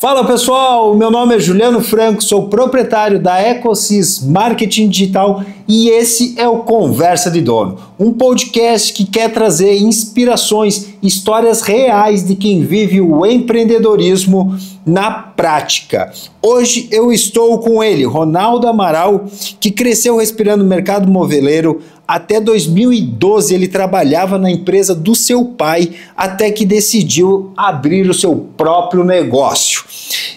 Fala pessoal, meu nome é Juliano Franco, sou proprietário da Ecosys Marketing Digital e esse é o Conversa de Dono, um podcast que quer trazer inspirações, histórias reais de quem vive o empreendedorismo na prática. Hoje eu estou com ele, Ronaldo Amaral, que cresceu respirando o mercado moveleiro. Até 2012 ele trabalhava na empresa do seu pai, até que decidiu abrir o seu próprio negócio.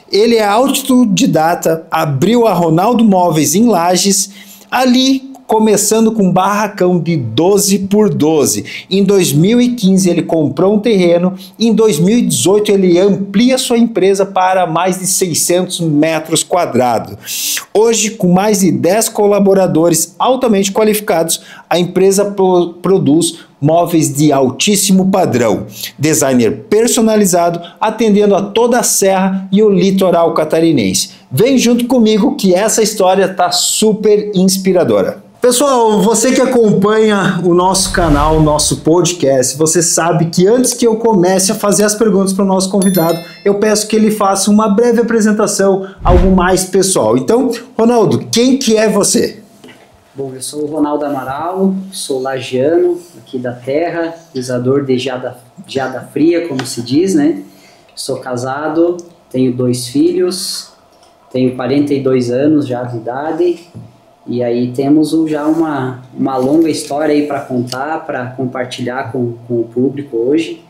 Ele é autodidata, abriu a Ronaldo Móveis em Lages, ali começando com um barracão de 12 por 12. Em 2015 ele comprou um terreno, em 2018 ele amplia sua empresa para mais de 600 metros quadrados. Hoje, com mais de 10 colaboradores altamente qualificados, a empresa produz móveis de altíssimo padrão, designer personalizado, atendendo a toda a Serra e o litoral catarinense. Vem junto comigo que essa história está super inspiradora. Pessoal, você que acompanha o nosso canal, o nosso podcast, você sabe que antes que eu comece a fazer as perguntas para o nosso convidado, eu peço que ele faça uma breve apresentação, algo mais pessoal. Então, Ronaldo, quem que é você? Bom, eu sou o Ronaldo Amaral, sou lagiano, aqui da terra, usador de geada fria, como se diz, né? Sou casado, tenho 2 filhos, tenho 42 anos já de idade. E aí temos já uma longa história aí para contar, para compartilhar com o público hoje.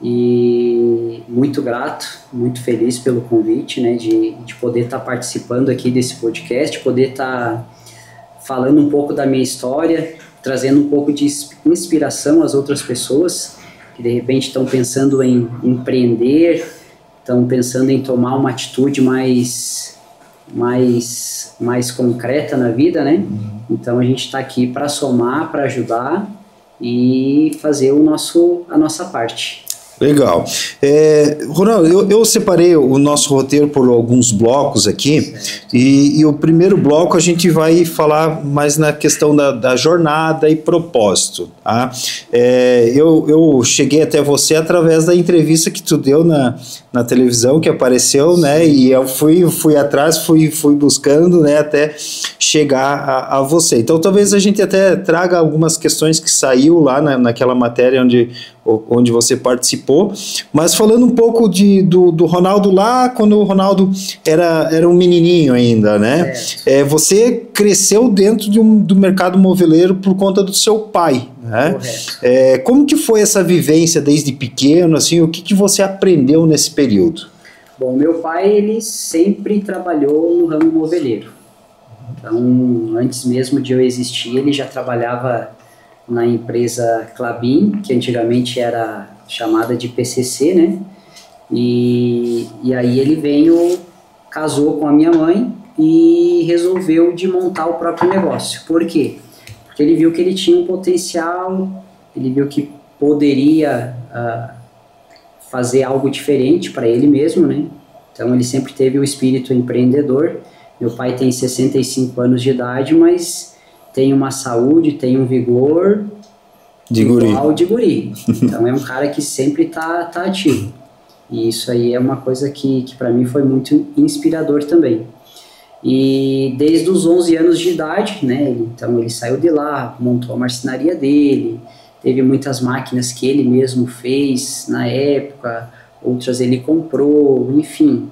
E muito grato, muito feliz pelo convite, né, de poder estar participando aqui desse podcast, poder estar falando um pouco da minha história, trazendo um pouco de inspiração às outras pessoas que de repente estão pensando em empreender, estão pensando em tomar uma atitude mais concreta na vida, né? Então a gente está aqui para somar, para ajudar e fazer a nossa parte. Legal. Ronaldo, eu separei o nosso roteiro por alguns blocos aqui e o primeiro bloco a gente vai falar mais na questão da jornada e propósito. Tá? Eu cheguei até você através da entrevista que tu deu na televisão, que apareceu, né? E eu fui atrás, fui buscando, né? Até chegar a você. Então talvez a gente até traga algumas questões que saiu lá naquela matéria onde você participou, mas falando um pouco do Ronaldo lá, quando o Ronaldo era um menininho ainda, né? Você cresceu dentro do mercado moveleiro por conta do seu pai, né? Como que foi essa vivência desde pequeno, assim, o que você aprendeu nesse período? Bom, meu pai, ele sempre trabalhou no ramo moveleiro. Então, antes mesmo de eu existir, ele já trabalhava na empresa Klabin, que antigamente era chamada de PCC, né? E aí ele casou com a minha mãe e resolveu de montar o próprio negócio. Por quê? Porque ele viu que ele tinha um potencial, ele viu que poderia fazer algo diferente para ele mesmo, né? Então ele sempre teve o espírito empreendedor. Meu pai tem 65 anos de idade, mas tem uma saúde, tem um vigor igual de guri. Então é um cara que sempre tá ativo. E isso aí é uma coisa que para mim foi muito inspirador também. E desde os 11 anos de idade, né, então ele saiu de lá, montou a marcenaria dele, teve muitas máquinas que ele mesmo fez na época, outras ele comprou, enfim.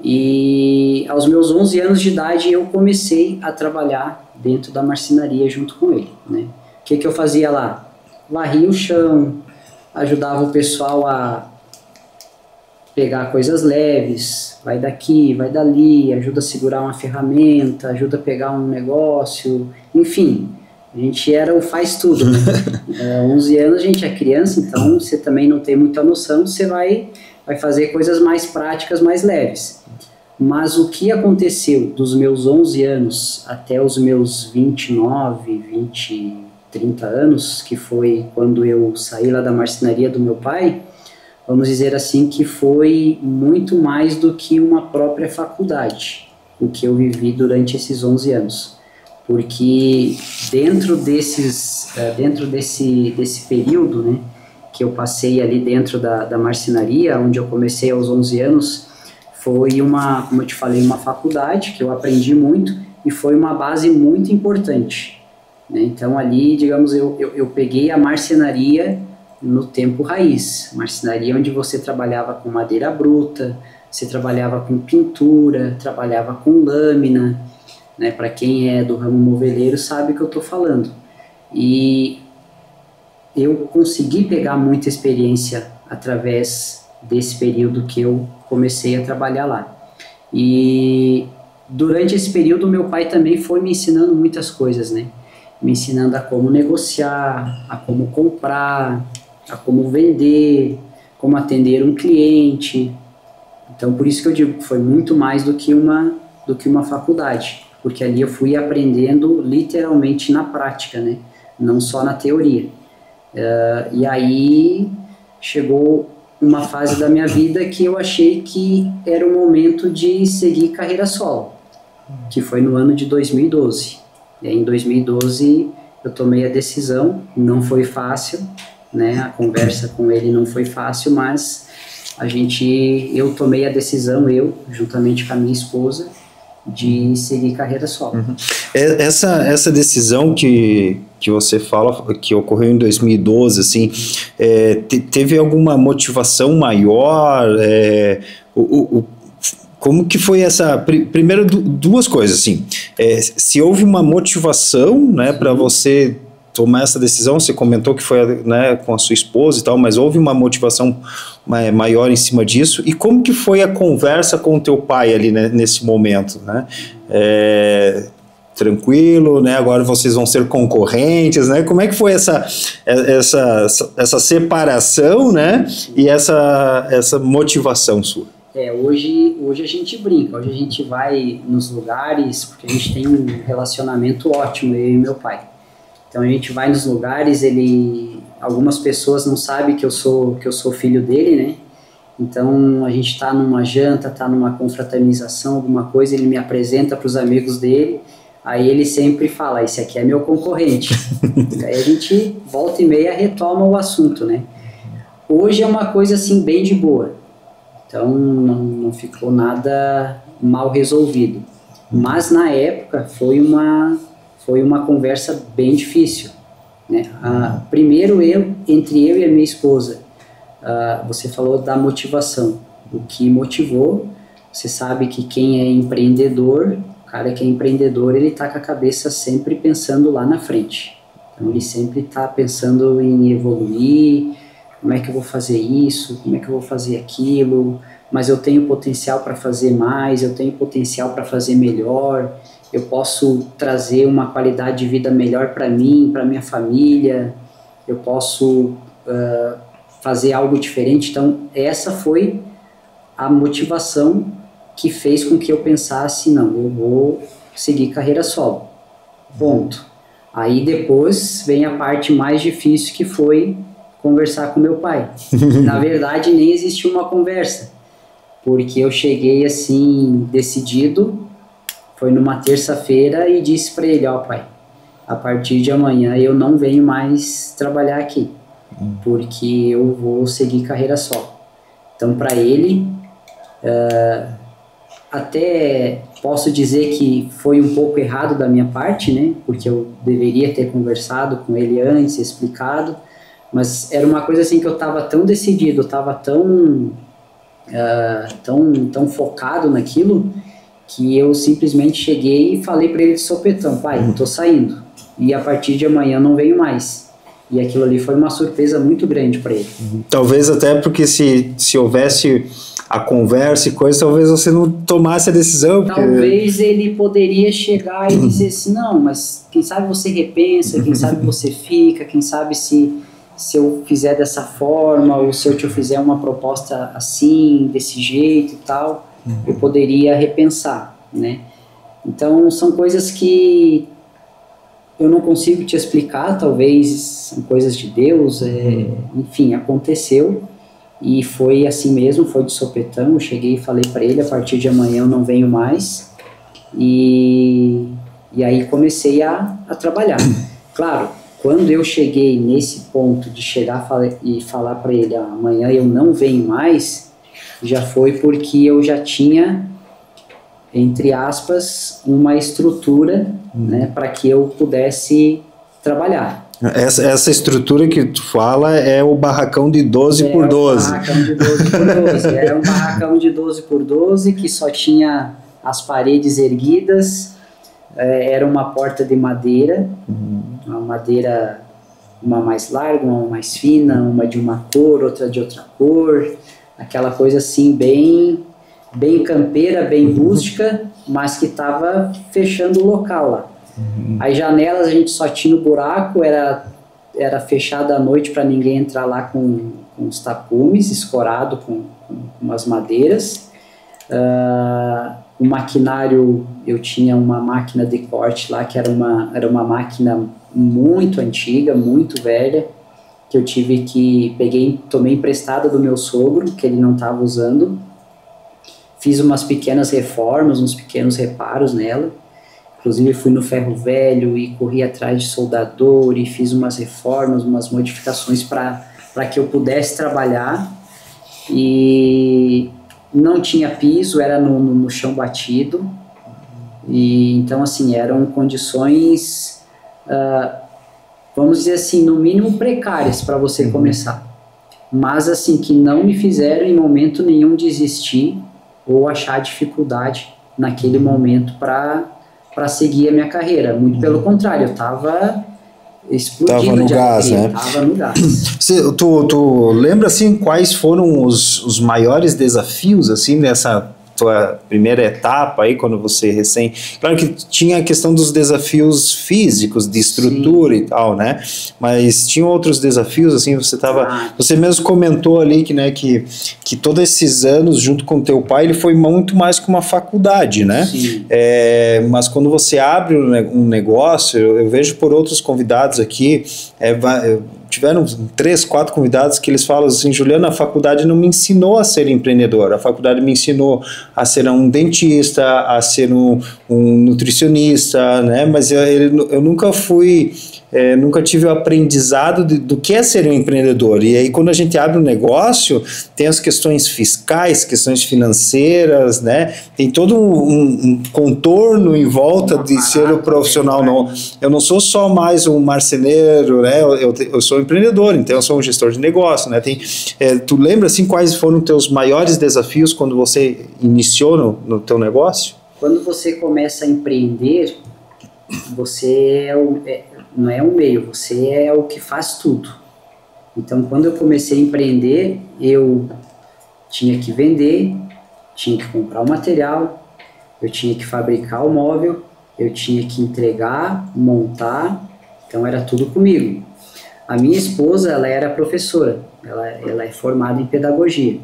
E aos meus 11 anos de idade eu comecei a trabalhar dentro da marcenaria junto com ele, né? O que eu fazia lá? Varria o chão, ajudava o pessoal a pegar coisas leves, vai daqui, vai dali, ajuda a segurar uma ferramenta, ajuda a pegar um negócio, enfim, a gente era o faz tudo, né? 11 anos a gente é criança, então você também não tem muita noção, você vai fazer coisas mais práticas, mais leves. Mas o que aconteceu dos meus 11 anos até os meus 29, 30 anos, que foi quando eu saí lá da marcenaria do meu pai, vamos dizer assim, que foi muito mais do que uma própria faculdade, o que eu vivi durante esses 11 anos. Porque dentro desse período, né, que eu passei ali dentro da marcenaria, onde eu comecei aos 11 anos, foi como eu te falei, uma faculdade que eu aprendi muito e foi uma base muito importante, né? Então ali, digamos, eu peguei a marcenaria no tempo raiz, marcenaria onde você trabalhava com madeira bruta, você trabalhava com pintura, trabalhava com lâmina, né? Para quem é do ramo moveleiro sabe o que eu estou falando. E eu consegui pegar muita experiência através desse período que eu comecei a trabalhar lá. E durante esse período meu pai também foi me ensinando muitas coisas, né? Me ensinando a como negociar, a como comprar, a como vender, como atender um cliente. Então por isso que eu digo que foi muito mais do que uma faculdade, porque ali eu fui aprendendo literalmente na prática, né? Não só na teoria. E aí chegou uma fase da minha vida que eu achei que era o momento de seguir carreira solo, que foi no ano de 2012. E aí, em 2012 eu tomei a decisão, não foi fácil, né? A conversa com ele não foi fácil, mas eu tomei a decisão, juntamente com a minha esposa, de seguir carreira solo. Uhum. Essa decisão que você fala, que ocorreu em 2012, assim, teve alguma motivação maior? Como que foi essa... Primeiro, duas coisas, assim. Se houve uma motivação, né, para você tomar essa decisão, você comentou que foi, né, com a sua esposa e tal, mas houve uma motivação maior em cima disso, e como que foi a conversa com o teu pai ali, né, nesse momento, né? Tranquilo, né? Agora vocês vão ser concorrentes, né? Como é que foi essa separação, né? E essa motivação sua? Hoje a gente brinca, hoje a gente vai nos lugares, porque a gente tem um relacionamento ótimo, eu e meu pai. Então a gente vai nos lugares, algumas pessoas não sabem que eu sou filho dele, né? Então a gente está numa janta, está numa confraternização, alguma coisa, ele me apresenta para os amigos dele, aí ele sempre fala, esse aqui é meu concorrente. Aí a gente volta e meia retoma o assunto, né? Hoje é uma coisa assim bem de boa, então não ficou nada mal resolvido. Mas na época foi uma conversa bem difícil, né? Primeiro entre eu e a minha esposa, você falou da motivação. O que motivou, você sabe que quem é empreendedor, o cara que é empreendedor, ele está com a cabeça sempre pensando lá na frente. Então ele sempre está pensando em evoluir, como é que eu vou fazer isso, como é que eu vou fazer aquilo, mas eu tenho potencial para fazer mais, eu tenho potencial para fazer melhor, eu posso trazer uma qualidade de vida melhor para mim, para minha família, eu posso fazer algo diferente. Então essa foi a motivação que fez com que eu pensasse, não, eu vou seguir carreira solo, ponto. Aí depois vem a parte mais difícil, que foi conversar com meu pai. Na verdade nem existiu uma conversa, porque eu cheguei assim decidido, foi numa terça-feira, e disse para ele, pai, a partir de amanhã eu não venho mais trabalhar aqui, porque eu vou seguir carreira solo. Então para ele, até posso dizer que foi um pouco errado da minha parte, né? Porque eu deveria ter conversado com ele antes, explicado, mas era uma coisa assim que eu estava tão decidido, eu estava tão focado naquilo, que eu simplesmente cheguei e falei para ele de sopetão, pai, eu tô saindo, e a partir de amanhã não venho mais. E aquilo ali foi uma surpresa muito grande para ele. Talvez até porque se houvesse a conversa e coisa, talvez você não tomasse a decisão. Porque... Talvez ele poderia chegar e dizer assim, não, mas quem sabe você repensa, quem sabe você fica, quem sabe se eu fizer dessa forma, ou se eu te fizer uma proposta assim, desse jeito e tal, eu poderia repensar, né? Então são coisas que eu não consigo te explicar, talvez são coisas de Deus, enfim, aconteceu e foi assim mesmo, foi de sopetão. Eu cheguei e falei para ele, a partir de amanhã eu não venho mais, e aí comecei a trabalhar. Claro, quando eu cheguei nesse ponto de chegar e falar para ele, amanhã eu não venho mais, já foi porque eu já tinha, entre aspas, uma estrutura, né, para que eu pudesse trabalhar. Essa estrutura que tu fala é o barracão de 12 por 12. Barracão de 12 por 12. Era um barracão de 12 por 12 que só tinha as paredes erguidas, era uma porta de madeira, uma madeira, uma mais larga, uma mais fina, uma de uma cor, outra de outra cor, aquela coisa assim bem campeira, bem rústica, mas que estava fechando o local lá. As janelas a gente só tinha o buraco, era fechada à noite para ninguém entrar lá com os tapumes, escorado com umas madeiras. O maquinário, eu tinha uma máquina de corte lá, que era uma máquina muito antiga, muito velha, que eu tomei emprestada do meu sogro, que ele não estava usando. Fiz umas pequenas reformas, uns pequenos reparos nela. Inclusive fui no ferro velho e corri atrás de soldador e fiz umas reformas, umas modificações para que eu pudesse trabalhar. E não tinha piso, era no chão batido. E então, assim, eram condições, vamos dizer assim, no mínimo precárias para você começar. Mas, assim, que não me fizeram em momento nenhum desistir ou achar dificuldade naquele momento para seguir a minha carreira. Muito pelo contrário, eu estava explodindo. Tava no gás, né? Tava no gás. Tu lembra, assim, quais foram os maiores desafios, assim, nessa tua primeira etapa aí, quando você Claro que tinha a questão dos desafios físicos, de estrutura. Sim. E tal, né? Mas tinham outros desafios, assim, você mesmo comentou ali que, né, que todos esses anos, junto com teu pai, ele foi muito mais que uma faculdade, né? Sim. Mas quando você abre um negócio, eu vejo por outros convidados aqui, tiveram 3, 4 convidados que eles falam assim: Juliano, a faculdade não me ensinou a ser empreendedor, a faculdade me ensinou a ser um dentista, a ser um nutricionista, né? Mas eu nunca fui, nunca tive o aprendizado do que é ser um empreendedor. E aí, quando a gente abre um negócio, tem as questões fiscais, questões financeiras, né? Tem todo um contorno em volta de ser o profissional. Eu não sou só mais um marceneiro, né? Eu sou empreendedor, então eu sou um gestor de negócio, né? Tu lembra, assim, quais foram os teus maiores desafios quando você iniciou no teu negócio? Quando você começa a empreender, você não é um meio, você é o que faz tudo. Então, quando eu comecei a empreender, eu tinha que vender, tinha que comprar o material, eu tinha que fabricar o móvel, eu tinha que entregar, montar, então era tudo comigo. A minha esposa, ela era professora, ela é formada em pedagogia.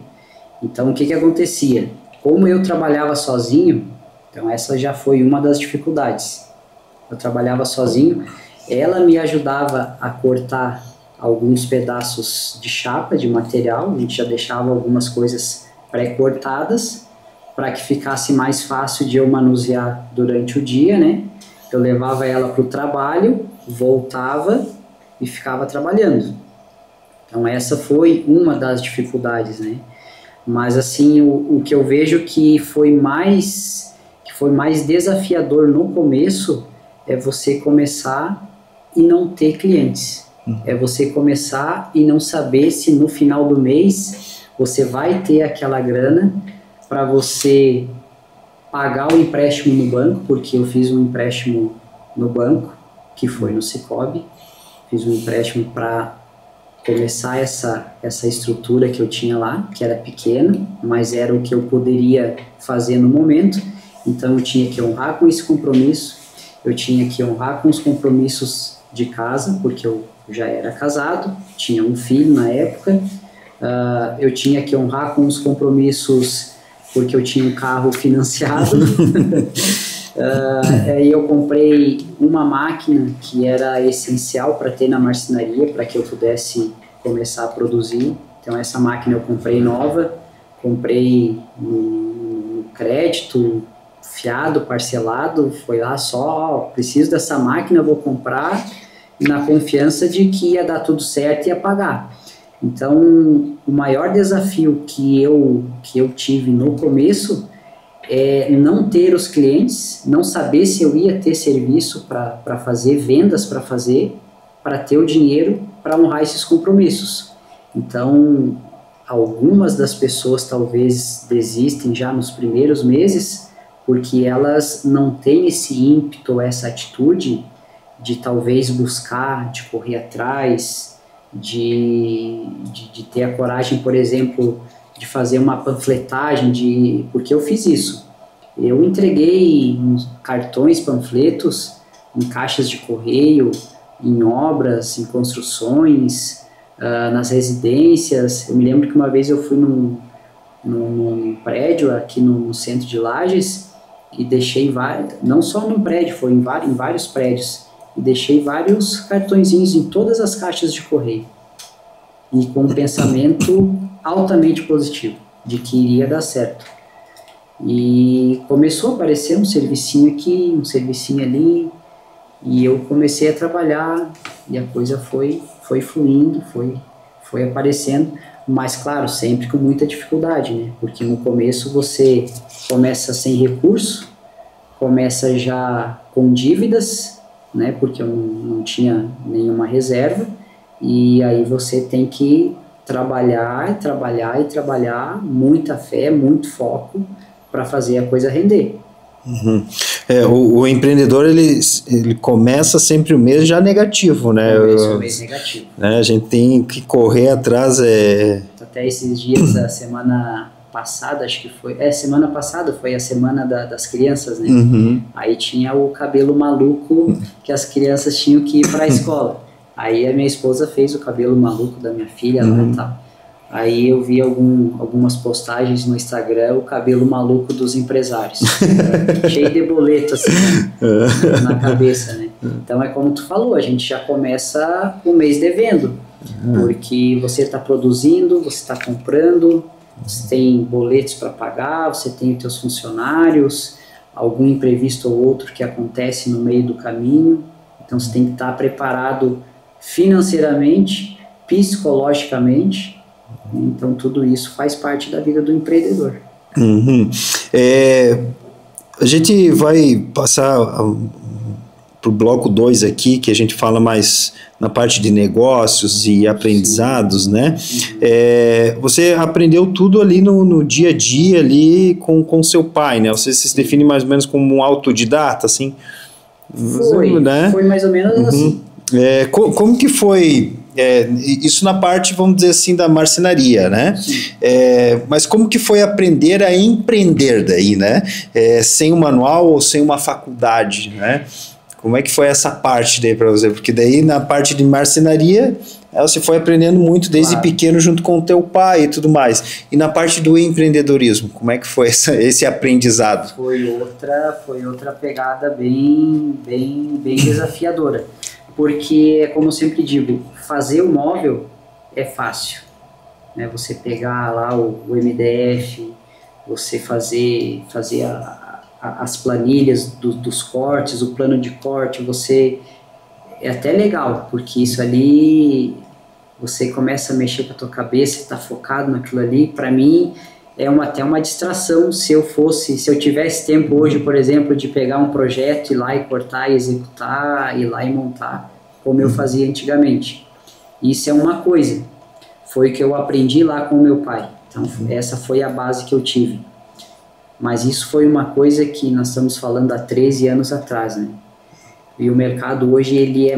Então, o que acontecia? Como eu trabalhava sozinho, então essa já foi uma das dificuldades. Eu trabalhava sozinho, ela me ajudava a cortar alguns pedaços de chapa, de material, a gente já deixava algumas coisas pré-cortadas, para que ficasse mais fácil de eu manusear durante o dia, né? Eu levava ela para o trabalho, voltava e ficava trabalhando. Então essa foi uma das dificuldades, né? Mas assim, o que eu vejo que foi mais desafiador no começo é você começar e não ter clientes. É você começar e não saber se no final do mês você vai ter aquela grana para você pagar o empréstimo no banco, porque eu fiz um empréstimo no banco, que foi no Sicoob. Fiz um empréstimo para começar essa estrutura que eu tinha lá, que era pequena, mas era o que eu poderia fazer no momento. Então eu tinha que honrar com esse compromisso, eu tinha que honrar com os compromissos de casa, porque eu já era casado, tinha um filho na época, eu tinha que honrar com os compromissos porque eu tinha um carro financiado. Aí eu comprei uma máquina que era essencial para ter na marcenaria, para que eu pudesse começar a produzir. Então essa máquina eu comprei nova, comprei no crédito, fiado, parcelado, foi lá só, preciso dessa máquina, vou comprar, na confiança de que ia dar tudo certo e ia pagar. Então, o maior desafio que eu tive no começo é não ter os clientes, não saber se eu ia ter serviço para fazer, vendas para ter o dinheiro para honrar esses compromissos. Então, algumas das pessoas talvez desistem já nos primeiros meses, porque elas não têm esse ímpeto, essa atitude de talvez buscar, de correr atrás, de ter a coragem, por exemplo, de fazer uma panfletagem, porque eu fiz isso. Eu entreguei cartões, panfletos em caixas de correio, em obras, em construções, nas residências. Eu me lembro que uma vez eu fui num prédio aqui no centro de Lages e deixei não só num prédio, foi em vários prédios, e deixei vários cartõezinhos em todas as caixas de correio, e com um pensamento altamente positivo, de que iria dar certo. E começou a aparecer um servicinho aqui, um servicinho ali, e eu comecei a trabalhar, e a coisa foi fluindo, foi aparecendo, mas claro, sempre com muita dificuldade, né? Porque no começo você começa sem recurso, começa já com dívidas, né? Porque eu não tinha nenhuma reserva, e aí você tem que trabalhar, muita fé, muito foco para fazer a coisa render. Uhum. O empreendedor ele começa sempre o mês já negativo, né? Começa o mês negativo. A gente tem que correr atrás. Até esses dias, a semana passada, acho que foi. Semana passada foi a semana das crianças, né? Uhum. Aí tinha o cabelo maluco que as crianças tinham que ir para a escola. Aí a minha esposa fez o cabelo maluco da minha filha lá e tal. Aí eu vi algumas postagens no Instagram, o cabelo maluco dos empresários. Cheio de boleto assim, né? Na cabeça, né? Então é como tu falou, a gente já começa o mês devendo. Porque você está produzindo, você está comprando, você tem boletos para pagar, você tem os teus funcionários, algum imprevisto ou outro que acontece no meio do caminho. Então você tem que estar preparado financeiramente, psicologicamente. Então tudo isso faz parte da vida do empreendedor. Uhum. A gente vai passar para o bloco 2 aqui, que a gente fala mais na parte de negócios e aprendizados, né? Você aprendeu tudo ali no dia a dia ali com seu pai, né? Você se define mais ou menos como um autodidata, assim? Foi mais ou menos assim. Como que foi isso na parte, vamos dizer assim, da marcenaria, né? Mas como que foi aprender a empreender daí, né? Sem um manual ou sem uma faculdade, né? Como é que foi essa parte daí para você? Porque daí na parte de marcenaria você foi aprendendo muito desde pequeno junto com o teu pai e tudo mais. E na parte do empreendedorismo, como é que foi esse aprendizado? Foi outra pegada bem desafiadora. Porque, como eu sempre digo, fazer o móvel é fácil, né? Você pegar lá o MDF, você fazer as planilhas dos cortes, o plano de corte, é até legal, porque isso ali, você começa a mexer com a tua cabeça, está focado naquilo ali. Para mim, até uma distração. Se eu tivesse tempo hoje, por exemplo, de pegar um projeto, ir lá e cortar e executar, ir lá e montar, como eu fazia antigamente. Isso é uma coisa, foi o que eu aprendi lá com o meu pai. Então, essa foi a base que eu tive. Mas isso foi uma coisa que nós estamos falando há 13 anos atrás, né? E o mercado hoje, ele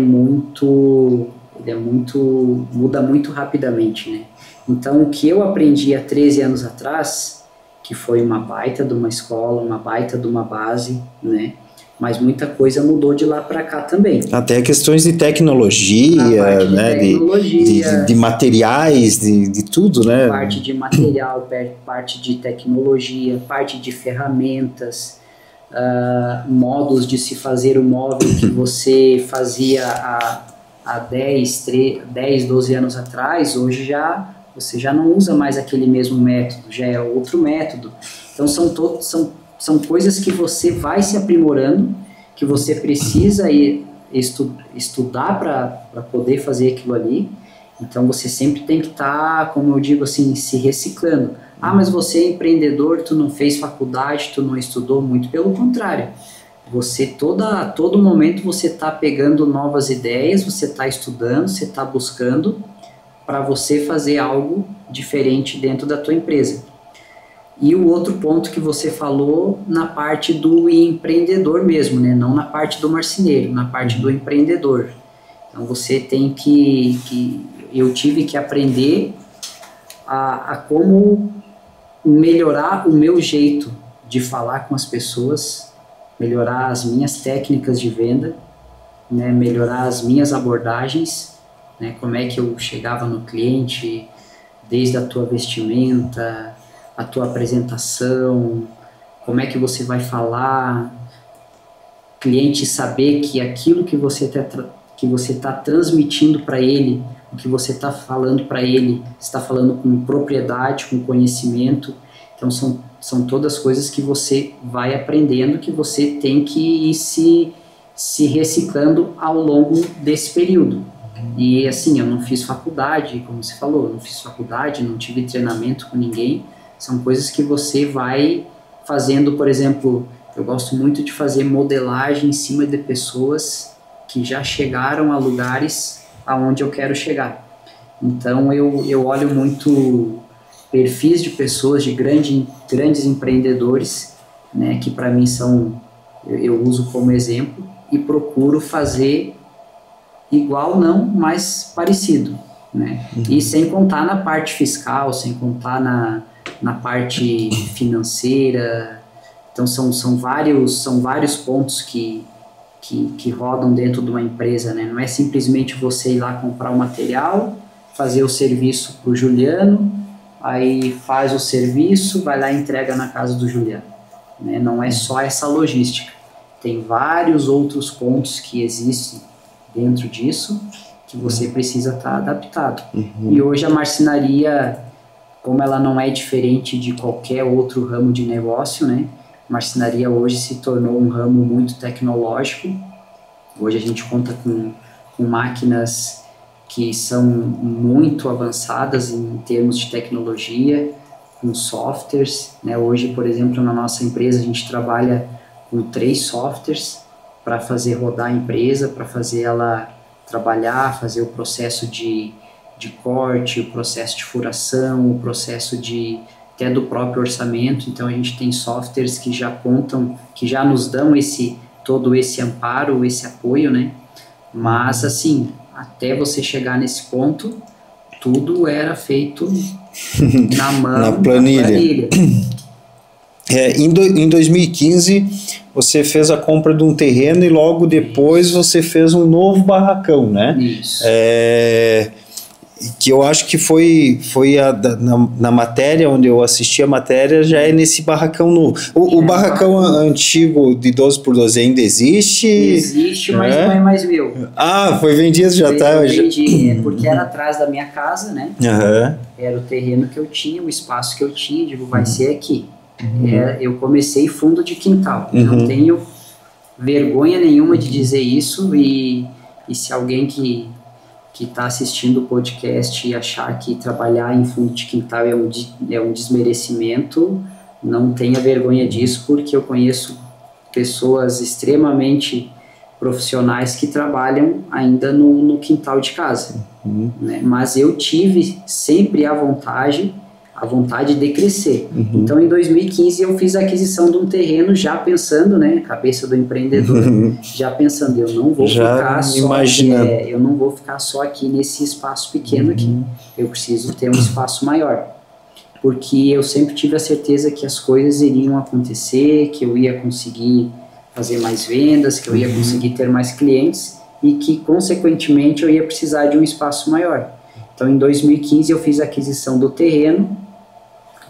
muda muito rapidamente, né? Então, o que eu aprendi há 13 anos atrás, que foi uma baita de uma escola, uma baita de uma base, né? Mas muita coisa mudou de lá para cá também. Até questões de tecnologia, né? De materiais, de tudo, né? Parte de material, parte de tecnologia, parte de ferramentas, modos de se fazer o móvel que você fazia há 10, 12 anos atrás, hoje você já não usa mais aquele mesmo método, já é outro método. Então são coisas que você vai se aprimorando, que você precisa estudar para poder fazer aquilo ali, Então você sempre tem que estar, como eu digo assim, se reciclando. Ah, mas você é empreendedor, tu não fez faculdade, tu não estudou, muito pelo contrário. Você, todo momento você está pegando novas ideias, você está estudando, você está buscando para você fazer algo diferente dentro da tua empresa. E o outro ponto que você falou na parte do empreendedor mesmo, né? Não na parte do marceneiro, na parte do empreendedor. Então você tem eu tive que aprender a como melhorar o meu jeito de falar com as pessoas, melhorar as minhas técnicas de venda, né, melhorar as minhas abordagens, né, como é que eu chegava no cliente, desde a tua vestimenta, a tua apresentação, como é que você vai falar, cliente saber que aquilo que você está transmitindo para ele, o que você está falando para ele, está falando com propriedade, com conhecimento. Então são todas coisas que você vai aprendendo, que você tem que ir se reciclando ao longo desse período. E assim, eu não fiz faculdade, como você falou, eu não fiz faculdade, não tive treinamento com ninguém. São coisas que você vai fazendo. Por exemplo, eu gosto muito de fazer modelagem em cima de pessoas que já chegaram a lugares aonde eu quero chegar. Então eu olho muito perfis de pessoas, de grandes empreendedores, né, que para mim eu uso como exemplo e procuro fazer igual não, mas parecido, né? E sem contar na parte fiscal, sem contar na parte financeira. Então são vários pontos que rodam dentro de uma empresa, né? Não é simplesmente você ir lá comprar o material, fazer o serviço para o Juliano, aí faz o serviço, vai lá e entrega na casa do Juliano, né? Não é só essa logística. Tem vários outros pontos que existem dentro disso que você precisa estar adaptado. E hoje a marcenaria, como ela não é diferente de qualquer outro ramo de negócio, né? A marcenaria hoje se tornou um ramo muito tecnológico. Hoje a gente conta com máquinas que são muito avançadas em termos de tecnologia, com softwares, né? Hoje, por exemplo, na nossa empresa a gente trabalha com 3 softwares para fazer rodar a empresa, para fazer ela trabalhar, fazer o processo de corte, o processo de furação, o processo até do próprio orçamento. Então a gente tem softwares que já contam, que já nos dão todo esse amparo, esse apoio, né? Mas assim, até você chegar nesse ponto, tudo era feito na mão, na planilha. Em 2015, você fez a compra de um terreno e logo depois você fez um novo barracão, né? Isso. Que eu acho que foi na matéria, onde eu assisti a matéria, já é nesse barracão novo. O barracão antigo de 12x12 ainda existe? Existe, mas não é mais meu. Ah, foi vendido, já tá. Eu vendi, porque era atrás da minha casa, né? Era o terreno que eu tinha, o espaço que eu tinha, digo, vai ser aqui. Eu comecei fundo de quintal. Não tenho vergonha nenhuma de dizer isso, e se alguém que está assistindo o podcast e achar que trabalhar em fundo de quintal é um desmerecimento, não tenha vergonha disso, porque eu conheço pessoas extremamente profissionais que trabalham ainda no quintal de casa, né? Mas eu tive sempre a vontade de crescer. Então, em 2015, eu fiz a aquisição de um terreno já pensando, né, cabeça do empreendedor, já pensando, eu não vou ficar só aqui nesse espaço pequeno aqui. Eu preciso ter um espaço maior. Porque eu sempre tive a certeza que as coisas iriam acontecer, que eu ia conseguir fazer mais vendas, que eu ia conseguir ter mais clientes e que, consequentemente, eu ia precisar de um espaço maior. Então, em 2015, eu fiz a aquisição do terreno,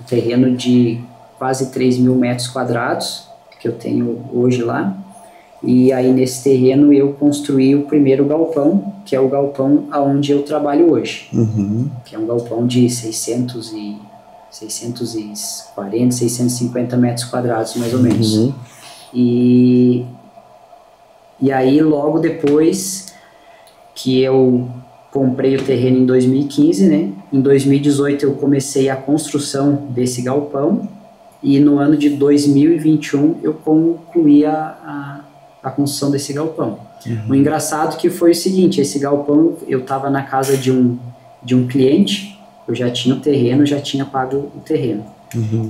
um terreno de quase 3.000 metros quadrados, que eu tenho hoje lá. E aí, nesse terreno, eu construí o primeiro galpão, que é o galpão onde eu trabalho hoje. Que é um galpão de 640, 650 metros quadrados, mais ou menos. E aí, logo depois que eu comprei o terreno em 2015, né? Em 2018 eu comecei a construção desse galpão e no ano de 2021 eu concluí a construção desse galpão. O engraçado que foi o seguinte, esse galpão eu estava na casa de um cliente, eu já tinha o terreno, já tinha pago o terreno.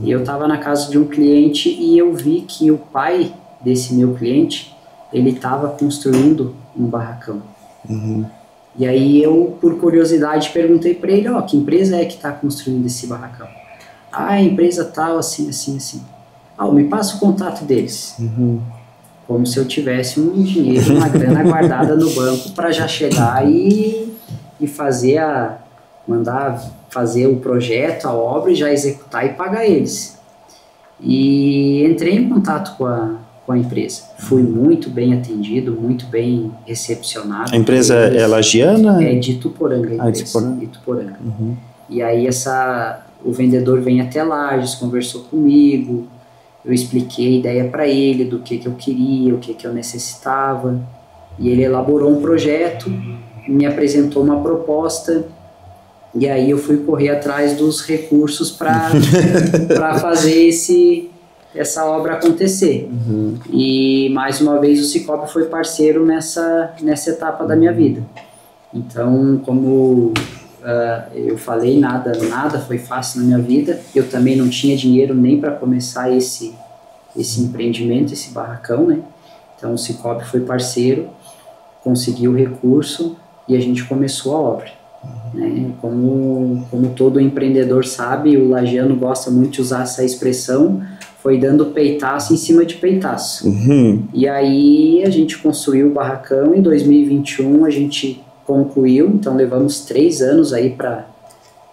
E eu estava na casa de um cliente e eu vi que o pai desse meu cliente, ele estava construindo um barracão. E aí eu, por curiosidade, perguntei para ele, que empresa é que está construindo esse barracão? A empresa tal, assim. Me passa o contato deles. Como se eu tivesse um dinheiro, uma grana guardada no banco para já chegar e mandar fazer o projeto, a obra, e já executar e pagar eles. E entrei em contato com a empresa. Fui muito bem atendido, muito bem recepcionado. A empresa é lagiana? É de Ituporanga. Ituporanga. E aí o vendedor vem até Lages, conversou comigo, eu expliquei a ideia para ele do que eu queria, o que eu necessitava, e ele elaborou um projeto, me apresentou uma proposta, e aí eu fui correr atrás dos recursos para fazer essa obra acontecer. E mais uma vez o Cicobi foi parceiro nessa etapa da minha vida. Então, como eu falei, nada foi fácil na minha vida. Eu também não tinha dinheiro nem para começar esse empreendimento, esse barracão, né? Então o Cicobi foi parceiro, conseguiu o recurso e a gente começou a obra. Né? Como todo empreendedor sabe, o lagiano gosta muito de usar essa expressão, foi dando peitaço em cima de peitaço. E aí a gente construiu o barracão, em 2021 a gente concluiu, então levamos 3 anos aí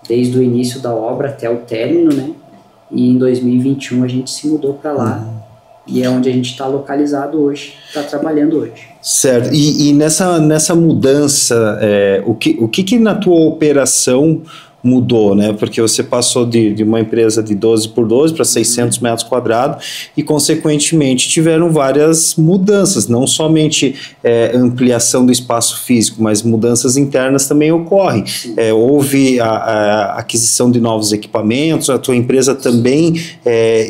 desde o início da obra até o término, né? E em 2021 a gente se mudou para lá, e é onde a gente está localizado hoje, está trabalhando hoje. Certo, e nessa mudança, o que na tua operação mudou, né? Porque você passou de uma empresa de 12 por 12 para 600 metros quadrados e, consequentemente, tiveram várias mudanças, não somente ampliação do espaço físico, mas mudanças internas também ocorrem. Houve a aquisição de novos equipamentos, a tua empresa também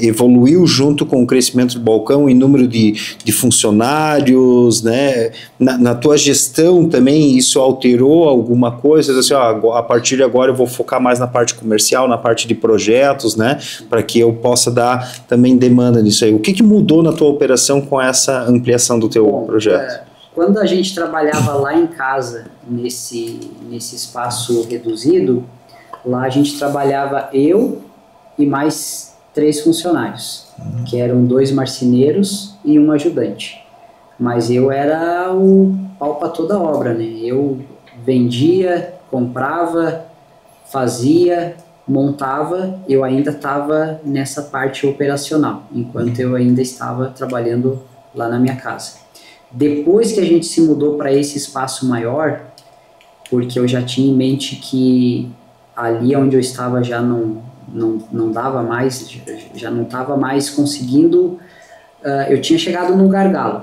evoluiu junto com o crescimento do balcão em número de funcionários, né? Na tua gestão também isso alterou alguma coisa? Assim, a partir de agora eu vou focar mais na parte comercial, na parte de projetos, né, para que eu possa dar também demanda nisso aí. O que mudou na tua operação com essa ampliação do teu projeto? Quando a gente trabalhava lá em casa, nesse espaço reduzido, lá a gente trabalhava eu e mais 3 funcionários, que eram 2 marceneiros e um ajudante. Mas eu era o pau para toda a obra, né? Eu vendia, comprava, fazia, montava, eu ainda estava nessa parte operacional, enquanto eu ainda estava trabalhando lá na minha casa. Depois que a gente se mudou para esse espaço maior, porque eu já tinha em mente que ali onde eu estava já não dava mais, já não estava mais conseguindo, eu tinha chegado no gargalo.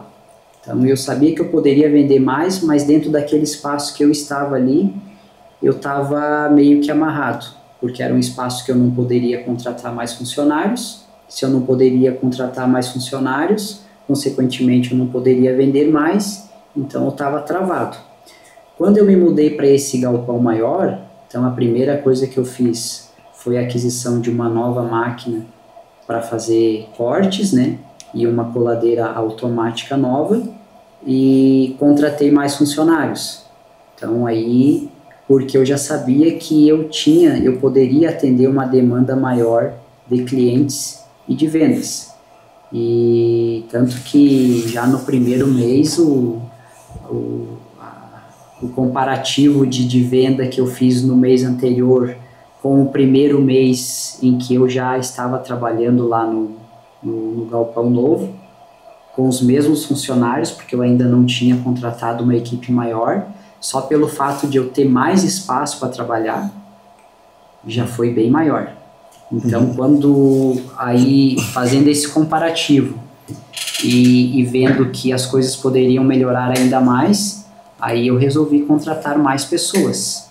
Então eu sabia que eu poderia vender mais, mas dentro daquele espaço que eu estava ali, eu estava meio que amarrado, porque era um espaço que eu não poderia contratar mais funcionários. Se eu não poderia contratar mais funcionários, consequentemente eu não poderia vender mais, então eu estava travado. Quando eu me mudei para esse galpão maior, então a primeira coisa que eu fiz foi a aquisição de uma nova máquina para fazer cortes, né, e uma coladeira automática nova, e contratei mais funcionários. Então aí, porque eu já sabia que eu poderia atender uma demanda maior de clientes e de vendas. E tanto que já no primeiro mês o comparativo de venda que eu fiz no mês anterior com o primeiro mês em que eu já estava trabalhando lá no galpão novo, com os mesmos funcionários, porque eu ainda não tinha contratado uma equipe maior, só pelo fato de eu ter mais espaço para trabalhar, já foi bem maior. Então, quando aí, fazendo esse comparativo e vendo que as coisas poderiam melhorar ainda mais, Aí eu resolvi contratar mais pessoas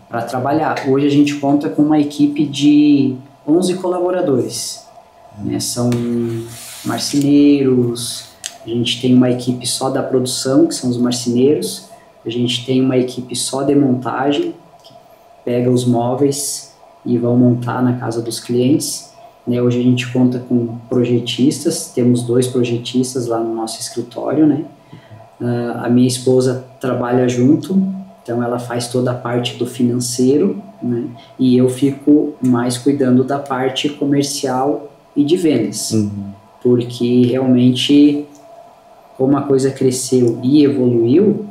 para trabalhar. Hoje a gente conta com uma equipe de 11 colaboradores, né? São marceneiros, a gente tem uma equipe só da produção, que são os marceneiros, a gente tem uma equipe só de montagem, que pega os móveis e vão montar na casa dos clientes, né? Hoje a gente conta com projetistas, temos 2 projetistas lá no nosso escritório, né? A minha esposa trabalha junto, então ela faz toda a parte do financeiro, né? E eu fico mais cuidando da parte comercial e de vendas, porque realmente, como a coisa cresceu e evoluiu,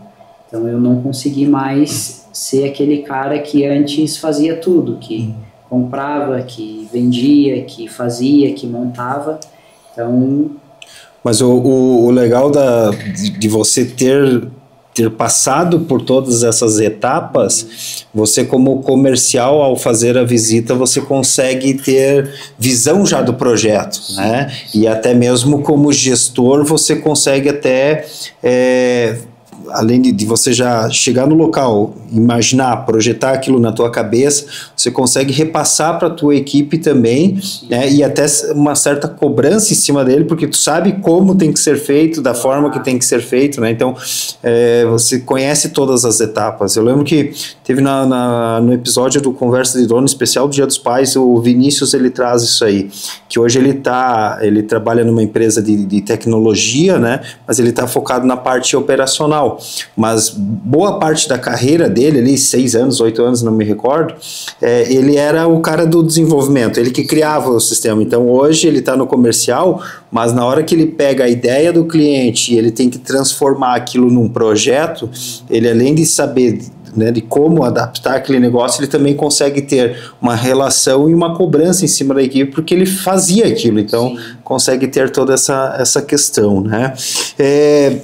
então eu não consegui mais ser aquele cara que antes fazia tudo, que comprava, que vendia, que fazia, que montava. Então... Mas o legal de você ter passado por todas essas etapas, você como comercial, ao fazer a visita, você consegue ter visão já do projeto, né? E até mesmo como gestor, você consegue até... além de você já chegar no local, imaginar, projetar aquilo na tua cabeça, você consegue repassar para a tua equipe também, né, e até uma certa cobrança em cima dele, porque tu sabe como tem que ser feito, da forma que tem que ser feito, né? Então você conhece todas as etapas. Eu lembro que teve no episódio do Conversa de Dono, especial do Dia dos Pais, o Vinícius, ele traz isso aí, que hoje ele trabalha numa empresa de tecnologia, né, mas ele está focado na parte operacional. Mas boa parte da carreira dele, ali 6 anos, 8 anos, não me recordo, ele era o cara do desenvolvimento, ele que criava o sistema. Então hoje ele está no comercial, mas na hora que ele pega a ideia do cliente e ele tem que transformar aquilo num projeto, ele, além de saber, né, de como adaptar aquele negócio, ele também consegue ter uma relação e uma cobrança em cima da equipe, porque ele fazia aquilo, então consegue ter toda essa questão, né?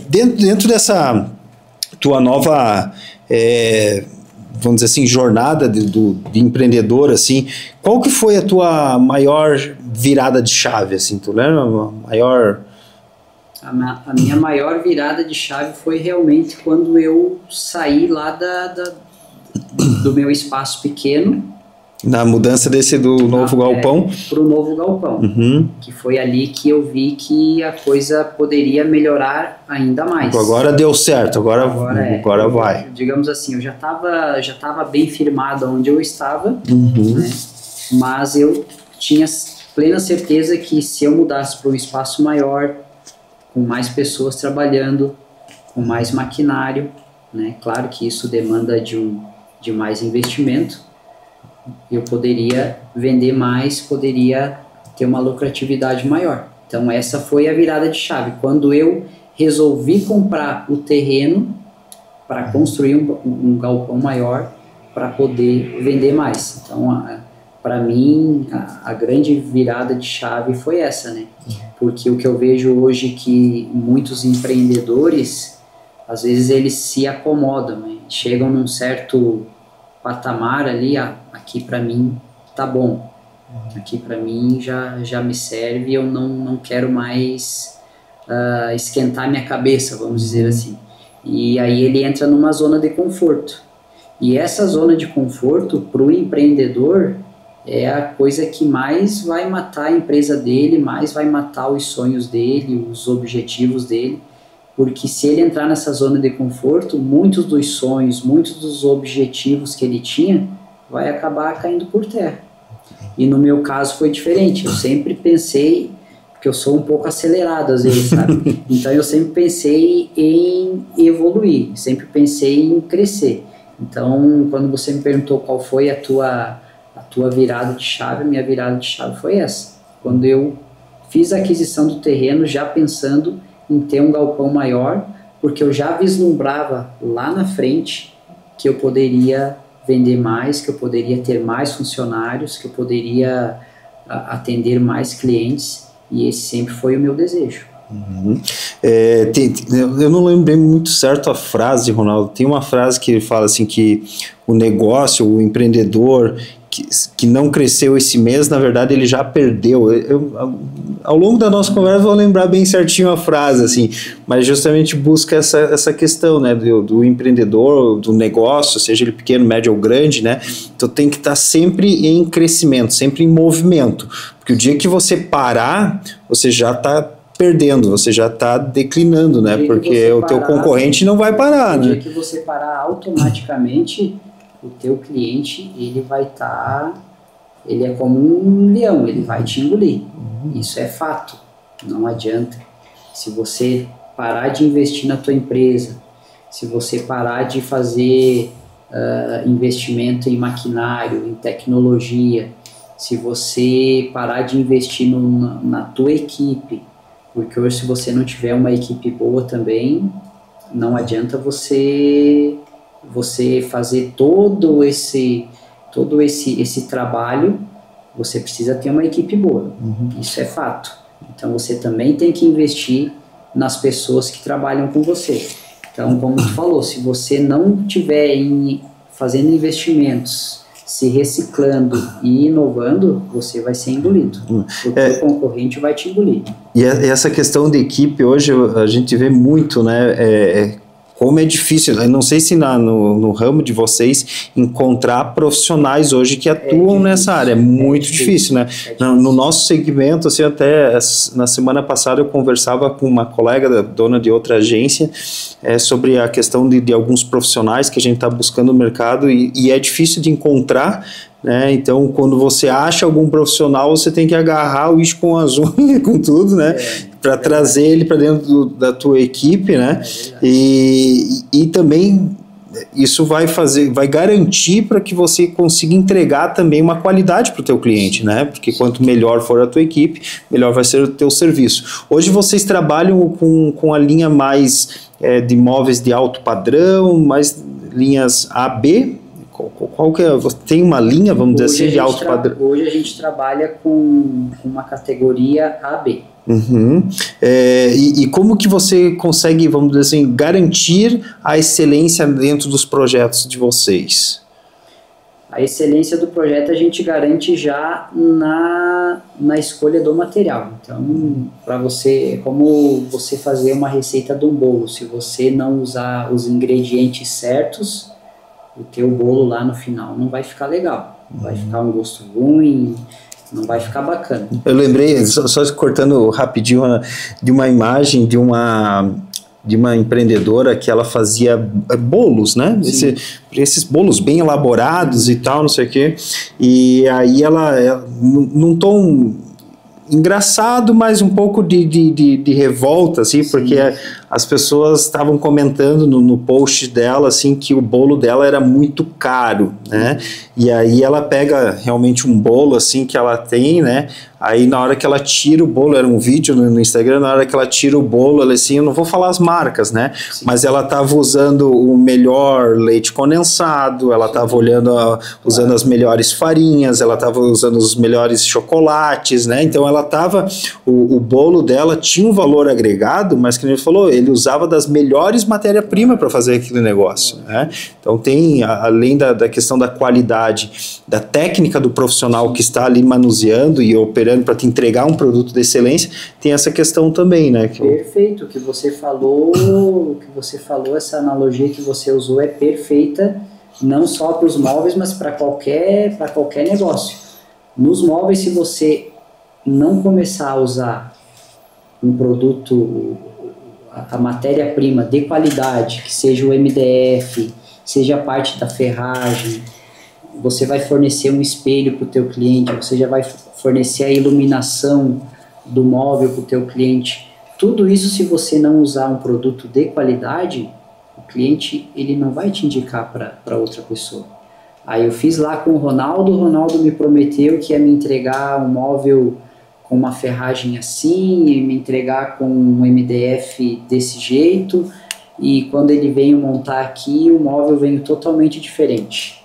Dentro dessa tua nova, vamos dizer assim, jornada de empreendedor, assim, qual que foi a tua maior virada de chave, assim, tu lembra? A minha maior virada de chave foi realmente quando eu saí lá do meu espaço pequeno. Na mudança do novo galpão? Para o novo galpão, que foi ali que eu vi que a coisa poderia melhorar ainda mais. Agora deu certo, agora vai. Digamos assim, eu já tava bem firmado onde eu estava, né? Mas eu tinha plena certeza que se eu mudasse para um espaço maior, com mais pessoas trabalhando, com mais maquinário, né? Claro que isso demanda de mais investimento, eu poderia vender mais, poderia ter uma lucratividade maior. Então essa foi a virada de chave, quando eu resolvi comprar o terreno para construir um galpão maior para poder vender mais. Então para mim a grande virada de chave foi essa, né? Porque o que eu vejo hoje é que muitos empreendedores, às vezes eles se acomodam, né? Chegam num certo patamar ali, aqui para mim tá bom, aqui para mim já me serve, eu não quero mais esquentar minha cabeça, vamos dizer assim. E aí ele entra numa zona de conforto. E essa zona de conforto, para o empreendedor, é a coisa que mais vai matar a empresa dele, mais vai matar os sonhos dele, os objetivos dele. Porque se ele entrar nessa zona de conforto, muitos dos sonhos, muitos dos objetivos que ele tinha, vai acabar caindo por terra. E no meu caso foi diferente, eu sempre pensei, porque eu sou um pouco acelerado às vezes, sabe? Então eu sempre pensei em evoluir, sempre pensei em crescer. Então quando você me perguntou qual foi a tua virada de chave, minha virada de chave foi essa. Quando eu fiz a aquisição do terreno já pensando em ter um galpão maior, porque eu já vislumbrava lá na frente que eu poderia vender mais, que eu poderia ter mais funcionários, que eu poderia atender mais clientes, e esse sempre foi o meu desejo. Eu não lembrei muito certo a frase, Ronaldo. Tem uma frase que ele fala assim, que o negócio, o empreendedor que não cresceu esse mês, na verdade ele já perdeu. Ao longo da nossa conversa eu vou lembrar bem certinho a frase, assim, mas justamente busca essa questão, né, do empreendedor, do negócio, seja ele pequeno, médio ou grande, né, então tem que estar sempre em crescimento, sempre em movimento, porque o dia que você parar, você já está perdendo, você já está declinando, né, porque o teu concorrente não vai parar, né. No dia que você parar, automaticamente o teu cliente, ele vai estar, ele é como um leão, ele vai te engolir. Isso é fato, não adianta. Se você parar de investir na tua empresa, se você parar de fazer investimento em maquinário, em tecnologia, se você parar de investir na tua equipe, porque hoje se você não tiver uma equipe boa também, não adianta você fazer todo esse trabalho, você precisa ter uma equipe boa. Isso é fato. Então você também tem que investir nas pessoas que trabalham com você. Então, como tu falou, se você não estiver fazendo investimentos, se reciclando e inovando, você vai ser engolido. O teu concorrente vai te engolir. E essa questão de equipe, hoje a gente vê muito, né? Como é difícil, eu não sei se no ramo de vocês encontrar profissionais hoje que atuam nessa área, é muito difícil, né? No nosso segmento, assim, até na semana passada eu conversava com uma colega, dona de outra agência, sobre a questão de alguns profissionais que a gente está buscando no mercado e é difícil de encontrar, né? Então, quando você acha algum profissional, você tem que agarrar o bicho com as unhas, com tudo, né? Para trazer ele para dentro da tua equipe, né? E também isso vai garantir para que você consiga entregar também uma qualidade para o teu cliente, né? Porque quanto melhor for a tua equipe, melhor vai ser o teu serviço. Hoje vocês trabalham com a linha mais de imóveis de alto padrão, mais linhas A, B. Qual que é? Tem uma linha, vamos dizer assim, de alto padrão? Hoje a gente trabalha com uma categoria AB. E como que você consegue, vamos dizer assim, garantir a excelência dentro dos projetos de vocês? A excelência do projeto a gente garante já na escolha do material. Então, para você, é como você fazer uma receita de um bolo. Se você não usar os ingredientes certos, o teu bolo lá no final não vai ficar legal, vai ficar um gosto ruim, não vai ficar bacana. Eu lembrei, só cortando rapidinho, de uma imagem de uma empreendedora que ela fazia bolos, né? Esses bolos bem elaborados e tal, não sei o quê, e aí ela num tom engraçado, mas um pouco de revolta, assim, porque as pessoas estavam comentando no post dela, assim, que o bolo dela era muito caro, né? E aí ela pega realmente um bolo, assim, que ela tem, né? Aí na hora que ela tira o bolo, era um vídeo no Instagram, na hora que ela tira o bolo, ela assim, eu não vou falar as marcas, né? Sim. Mas ela estava usando o melhor leite condensado, ela estava usando as melhores farinhas, ela estava usando os melhores chocolates, né? Então ela estava, o bolo dela tinha um valor agregado, mas que ele falou, ele usava das melhores matérias-primas para fazer aquele negócio, né? Então tem, além da questão da qualidade, da técnica do profissional que está ali manuseando e operando para te entregar um produto de excelência, tem essa questão também, né? Perfeito, o que você falou, essa analogia que você usou é perfeita, não só para os móveis, mas para qualquer negócio. Nos móveis, se você não começar a usar um produto, a matéria-prima de qualidade, que seja o MDF, seja a parte da ferragem, você vai fornecer um espelho para o teu cliente, você já vai fornecer a iluminação do móvel para o teu cliente. Tudo isso, se você não usar um produto de qualidade, o cliente ele não vai te indicar para outra pessoa. Aí eu fiz lá com o Ronaldo me prometeu que ia me entregar um móvel com uma ferragem assim, e me entregar com um MDF desse jeito, e quando ele veio montar aqui, o móvel veio totalmente diferente.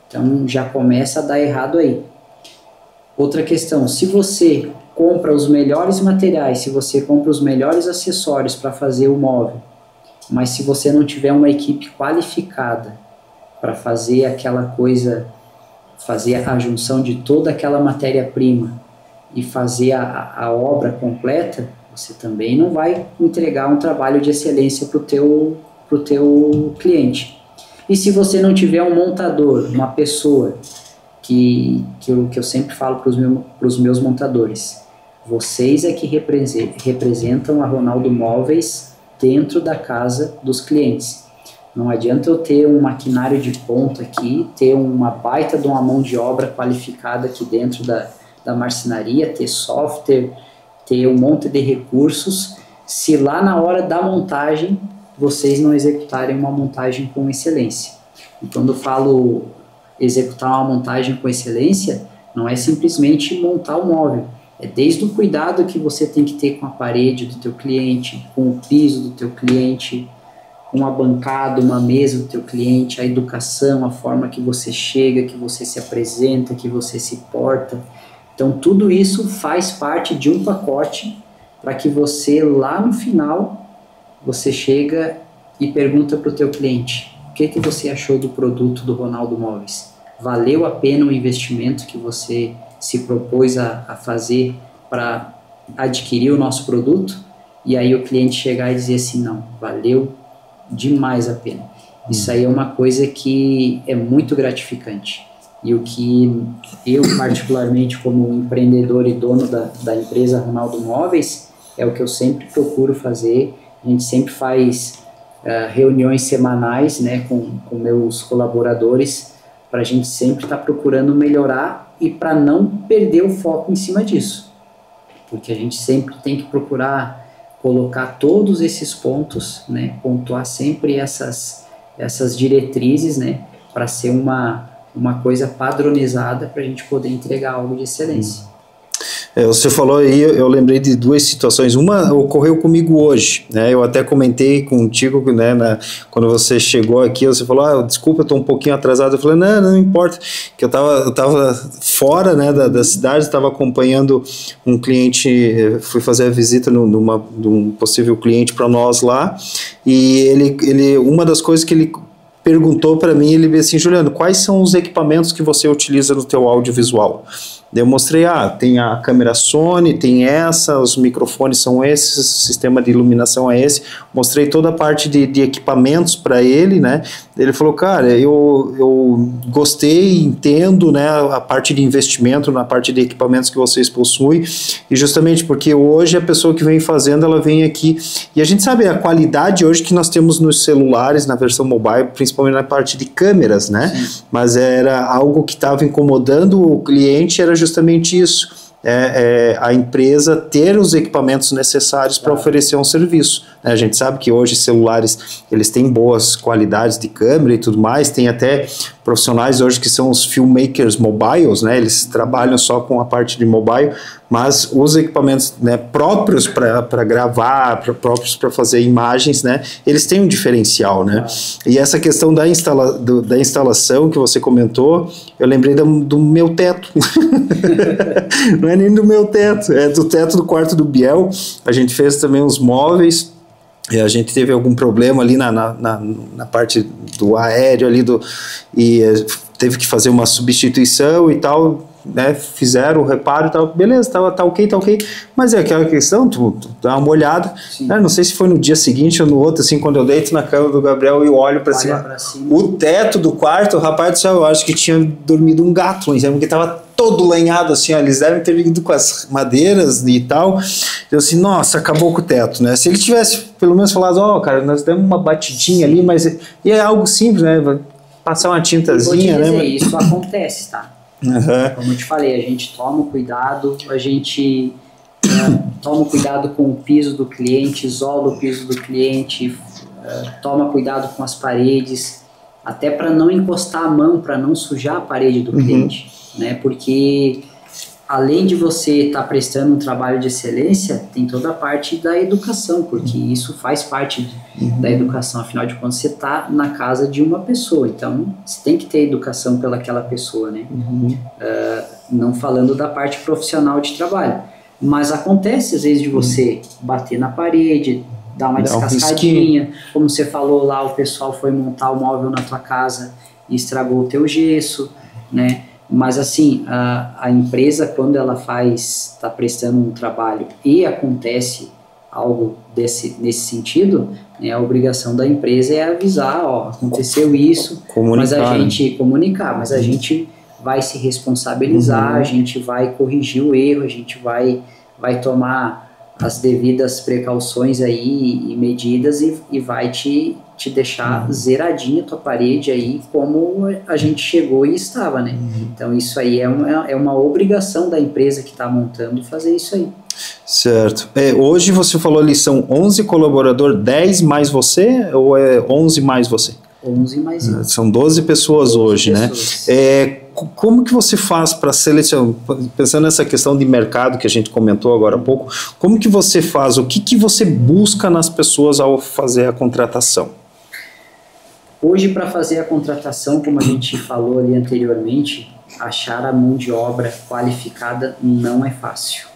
Então já começa a dar errado aí. Outra questão, se você compra os melhores materiais, se você compra os melhores acessórios para fazer o móvel, mas se você não tiver uma equipe qualificada para fazer aquela coisa fazer a junção de toda aquela matéria-prima e fazer a obra completa, você também não vai entregar um trabalho de excelência para o teu cliente. E se você não tiver um montador, uma pessoa que eu sempre falo para os meus montadores, vocês é que representam a Ronaldo Móveis dentro da casa dos clientes. Não adianta eu ter um maquinário de ponta aqui, ter uma baita de uma mão de obra qualificada aqui dentro da marcenaria, ter software, ter um monte de recursos, se lá na hora da montagem vocês não executarem uma montagem com excelência. E quando eu falo executar uma montagem com excelência, não é simplesmente montar o móvel, é desde o cuidado que você tem que ter com a parede do teu cliente, com o piso do teu cliente, com a bancada, uma mesa do teu cliente, a educação, a forma que você chega, que você se apresenta, que você se porta. Então tudo isso faz parte de um pacote para que você lá no final, você chega e pergunta para o teu cliente, o que você achou do produto do Ronaldo Móveis? Valeu a pena o investimento que você se propôs a fazer para adquirir o nosso produto? E aí o cliente chegar e dizer assim, não, valeu demais a pena. Isso aí é uma coisa que é muito gratificante. E o que eu, particularmente, como empreendedor e dono da empresa Ronaldo Móveis, é o que eu sempre procuro fazer. A gente sempre faz reuniões semanais, né, com meus colaboradores, para a gente sempre estar procurando melhorar e para não perder o foco em cima disso. Porque a gente sempre tem que procurar colocar todos esses pontos, né, pontuar sempre essas diretrizes, né, para ser uma coisa padronizada para a gente poder entregar algo de excelência. Você falou aí, eu lembrei de duas situações. Uma ocorreu comigo hoje, né? Eu até comentei contigo, né, quando você chegou aqui, você falou, desculpa, eu estou um pouquinho atrasado. Eu falei, não importa, que eu tava fora, né, da cidade, estava acompanhando um cliente, fui fazer a visita de um possível cliente para nós lá, e ele uma das coisas que ele perguntou para mim, ele disse assim, Juliano, quais são os equipamentos que você utiliza no teu audiovisual? Eu mostrei, tem a câmera Sony, tem os microfones são esses, o sistema de iluminação é esse. Mostrei toda a parte de equipamentos para ele, né? Ele falou, cara, eu gostei, entendo, né, a parte de investimento, na parte de equipamentos que vocês possuem, e justamente porque hoje a pessoa que vem fazendo, ela vem aqui, e a gente sabe a qualidade hoje que nós temos nos celulares, na versão mobile, principalmente na parte de câmeras, né? Sim. Mas era algo que estava incomodando o cliente, era justamente isso, a empresa ter os equipamentos necessários para oferecer um serviço. A gente sabe que hoje celulares, eles têm boas qualidades de câmera e tudo mais, tem até profissionais hoje que são os filmmakers mobiles, né? Eles trabalham só com a parte de mobile, mas os equipamentos, né, próprios para gravar, próprios para fazer imagens, né, eles têm um diferencial, né? E essa questão da instalação que você comentou, eu lembrei do meu teto. Não é nem do meu teto, é do teto do quarto do Biel. A gente fez também uns móveis, e a gente teve algum problema ali na parte do aéreo ali, e teve que fazer uma substituição e tal, né, fizeram o reparo e tal, beleza, tá ok, mas é aquela questão, tu dá uma olhada, né, não sei se foi no dia seguinte ou no outro, assim, quando eu deito na cama do Gabriel e olho pra cima, o teto do quarto, o rapaz do céu, eu acho que tinha dormido um gato, porque tava todo lenhado, assim, ó, eles devem ter vindo com as madeiras e tal. Eu assim, nossa, acabou com o teto, né? Se ele tivesse pelo menos falado, cara, nós demos uma batidinha ali, mas e é algo simples, né? Passar uma tintazinha, né? Mas... Isso acontece, tá? Uhum. Como eu te falei, a gente toma cuidado, toma cuidado com o piso do cliente, isola o piso do cliente, toma cuidado com as paredes, até para não encostar a mão, para não sujar a parede do cliente, né? Porque além de você estar prestando um trabalho de excelência, tem toda a parte da educação, porque isso faz parte da educação, afinal de contas você está na casa de uma pessoa, então você tem que ter educação pelaquela pessoa, né? Não falando da parte profissional de trabalho, mas acontece às vezes de você bater na parede, dar uma descascadinha, como você falou lá, o pessoal foi montar o móvel na tua casa e estragou o teu gesso, né? Mas assim, a empresa, quando ela está prestando um trabalho e acontece algo nesse sentido, né, a obrigação da empresa é avisar, ó, aconteceu isso, mas a gente comunicar, mas a gente vai se responsabilizar, a gente vai corrigir o erro, a gente vai tomar as devidas precauções aí e medidas e vai te deixar zeradinha a tua parede aí como a gente chegou e estava, né? Então isso aí é uma obrigação da empresa que está montando fazer isso aí. Certo. Hoje você falou ali, são 11 colaboradores, 10 mais você ou é 11 mais você? 11 mais eu. São 12 pessoas hoje, pessoas. Né? Como que você faz para selecionar, pensando nessa questão de mercado que a gente comentou agora há pouco, como que você faz, o que você busca nas pessoas ao fazer a contratação? Hoje, para fazer a contratação, como a gente falou ali anteriormente, achar a mão de obra qualificada não é fácil.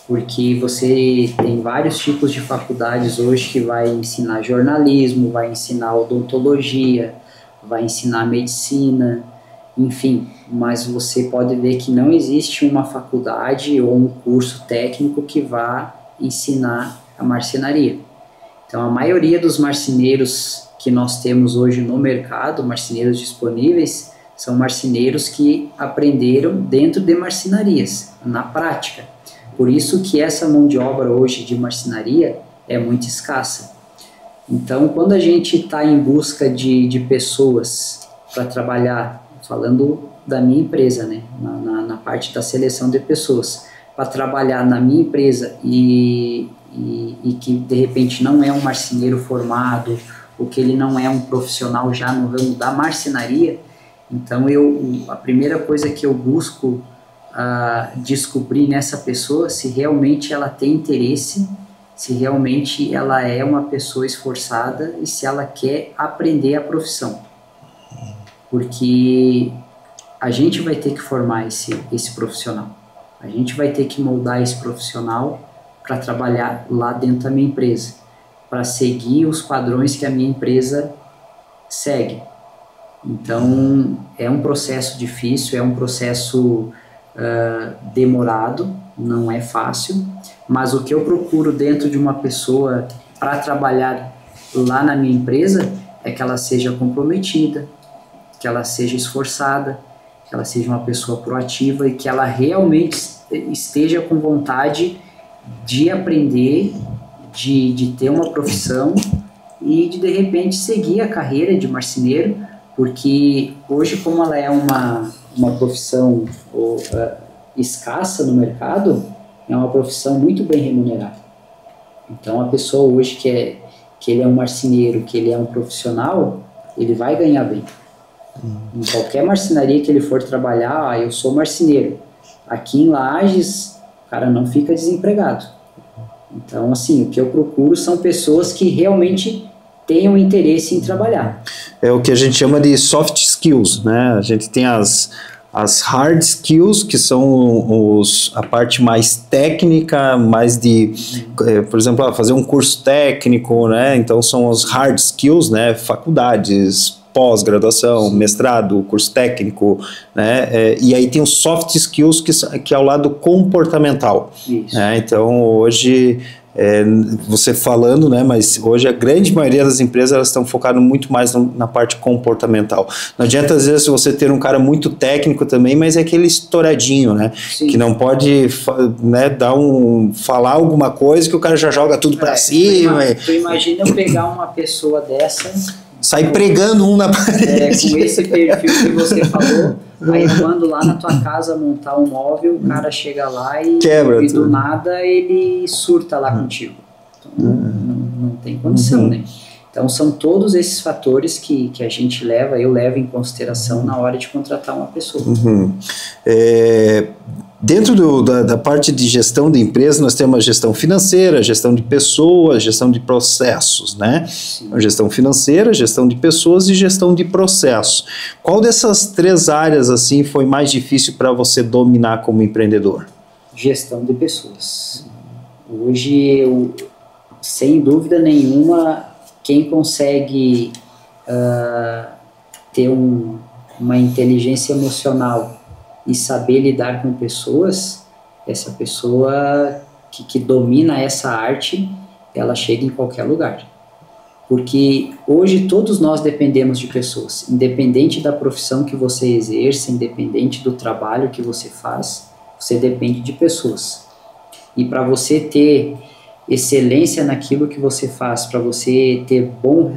Porque você tem vários tipos de faculdades hoje que vai ensinar jornalismo, vai ensinar odontologia, vai ensinar medicina, enfim, mas você pode ver que não existe uma faculdade ou um curso técnico que vá ensinar a marcenaria. Então, a maioria dos marceneiros que nós temos hoje no mercado, marceneiros disponíveis, são marceneiros que aprenderam dentro de marcenarias, na prática. Por isso que essa mão de obra hoje de marcenaria é muito escassa. Então, quando a gente está em busca de pessoas para trabalhar, falando da minha empresa, né, na parte da seleção de pessoas, para trabalhar na minha empresa e que de repente não é um marceneiro formado, ou que ele não é um profissional já no ramo da marcenaria, então a primeira coisa que eu busco descobrir nessa pessoa se realmente ela tem interesse, se realmente ela é uma pessoa esforçada e se ela quer aprender a profissão. Porque a gente vai ter que formar esse profissional. A gente vai ter que moldar esse profissional para trabalhar lá dentro da minha empresa, para seguir os padrões que a minha empresa segue. Então, é um processo difícil, é um processo demorado, não é fácil, mas o que eu procuro dentro de uma pessoa para trabalhar lá na minha empresa é que ela seja comprometida, que ela seja esforçada, que ela seja uma pessoa proativa e que ela realmente esteja com vontade de aprender, de ter uma profissão e de repente seguir a carreira de marceneiro, porque hoje, como ela é uma profissão escassa no mercado, é uma profissão muito bem remunerada. Então, a pessoa hoje que ele é um marceneiro, que ele é um profissional, ele vai ganhar bem. Em qualquer marcenaria que ele for trabalhar, eu sou marceneiro. Aqui em Lages, o cara não fica desempregado. Então, assim, o que eu procuro são pessoas que realmente tenham interesse em trabalhar. É o que a gente chama de soft skills, né? A gente tem as hard skills, que são a parte mais técnica, mais de, por exemplo, fazer um curso técnico, né? Então são os hard skills, né? Faculdades, pós-graduação, mestrado, curso técnico, né? E aí tem os soft skills, que é o lado comportamental. Né? Então hoje, você falando, né, mas hoje a grande maioria das empresas elas estão focadas muito mais na parte comportamental. Não adianta às vezes você ter um cara muito técnico também, mas é aquele estouradinho, né? Sim. Que não pode, né, falar alguma coisa que o cara já joga tudo para cima. Tu imagina eu pegar uma pessoa dessa, sai pregando um na parede. Com esse perfil que você falou, aí eu mando lá na tua casa montar um móvel, o cara chega lá e quebra e do nada ele surta lá contigo. Então, não tem condição, né? Então são todos esses fatores que a gente eu levo em consideração na hora de contratar uma pessoa. Dentro da parte de gestão de empresa, nós temos a gestão financeira, gestão de pessoas, gestão de processos, né? Sim. A gestão financeira, gestão de pessoas e gestão de processos. Qual dessas três áreas assim foi mais difícil para você dominar como empreendedor? Gestão de pessoas. Hoje, sem dúvida nenhuma, quem consegue ter uma inteligência emocional e saber lidar com pessoas, essa pessoa que domina essa arte, ela chega em qualquer lugar. Porque hoje todos nós dependemos de pessoas, independente da profissão que você exerce, independente do trabalho que você faz, você depende de pessoas. E para você ter excelência naquilo que você faz, para você ter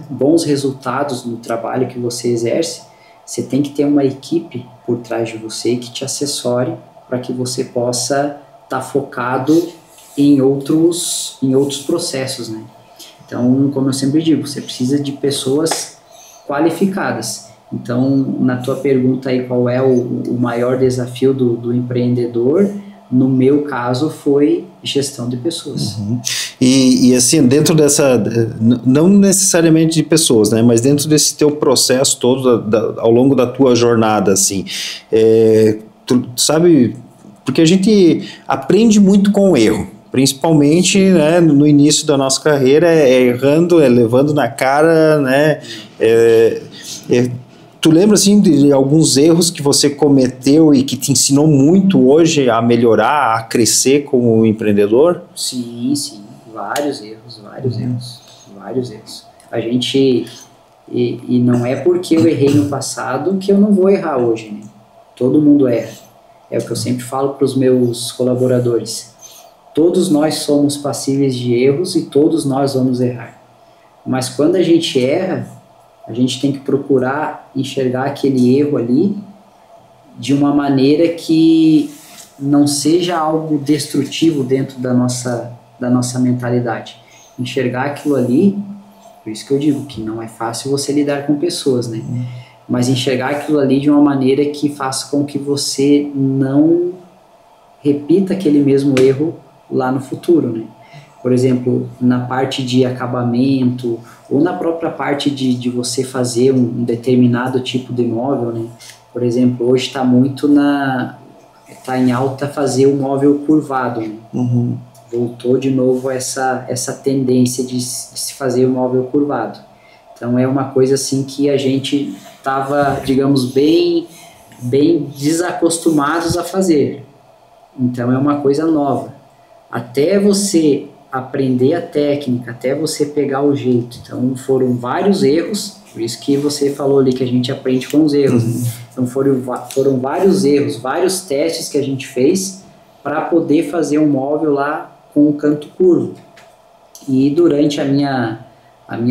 bons resultados no trabalho que você exerce, você tem que ter uma equipe por trás de você que te assessore para que você possa estar focado em outros processos, né? Então, como eu sempre digo, você precisa de pessoas qualificadas. Então, na tua pergunta aí, qual é o maior desafio do empreendedor? No meu caso, foi gestão de pessoas. E assim, dentro dessa, não necessariamente de pessoas, né, mas dentro desse teu processo todo, ao longo da tua jornada, assim, tu sabe, porque a gente aprende muito com o erro. Principalmente, né, no início da nossa carreira, errando, levando na cara, né, tu lembra, assim, de alguns erros que você cometeu e que te ensinou muito hoje a melhorar, a crescer como empreendedor? Sim, vários erros. A gente, e não é porque eu errei no passado que eu não vou errar hoje, né? Todo mundo erra. É o que eu sempre falo para os meus colaboradores. Todos nós somos passíveis de erros e todos nós vamos errar. Mas quando a gente erra, a gente tem que procurar enxergar aquele erro ali de uma maneira que não seja algo destrutivo dentro da nossa mentalidade. Enxergar aquilo ali, por isso que eu digo que não é fácil você lidar com pessoas, né? Mas enxergar aquilo ali de uma maneira que faça com que você não repita aquele mesmo erro lá no futuro, né? Por exemplo, na parte de acabamento ou na própria parte de você fazer um determinado tipo de móvel, né? Por exemplo, hoje está tá em alta fazer o móvel curvado, né? Voltou de novo essa tendência de se fazer o móvel curvado. Então é uma coisa assim que a gente estava, digamos, bem desacostumados a fazer. Então é uma coisa nova. Até você aprender a técnica, até você pegar o jeito. Então foram vários erros, por isso que você falou ali que a gente aprende com os erros. Né? Então foram vários erros, vários testes que a gente fez para poder fazer um móvel lá com o canto curvo. E durante a minha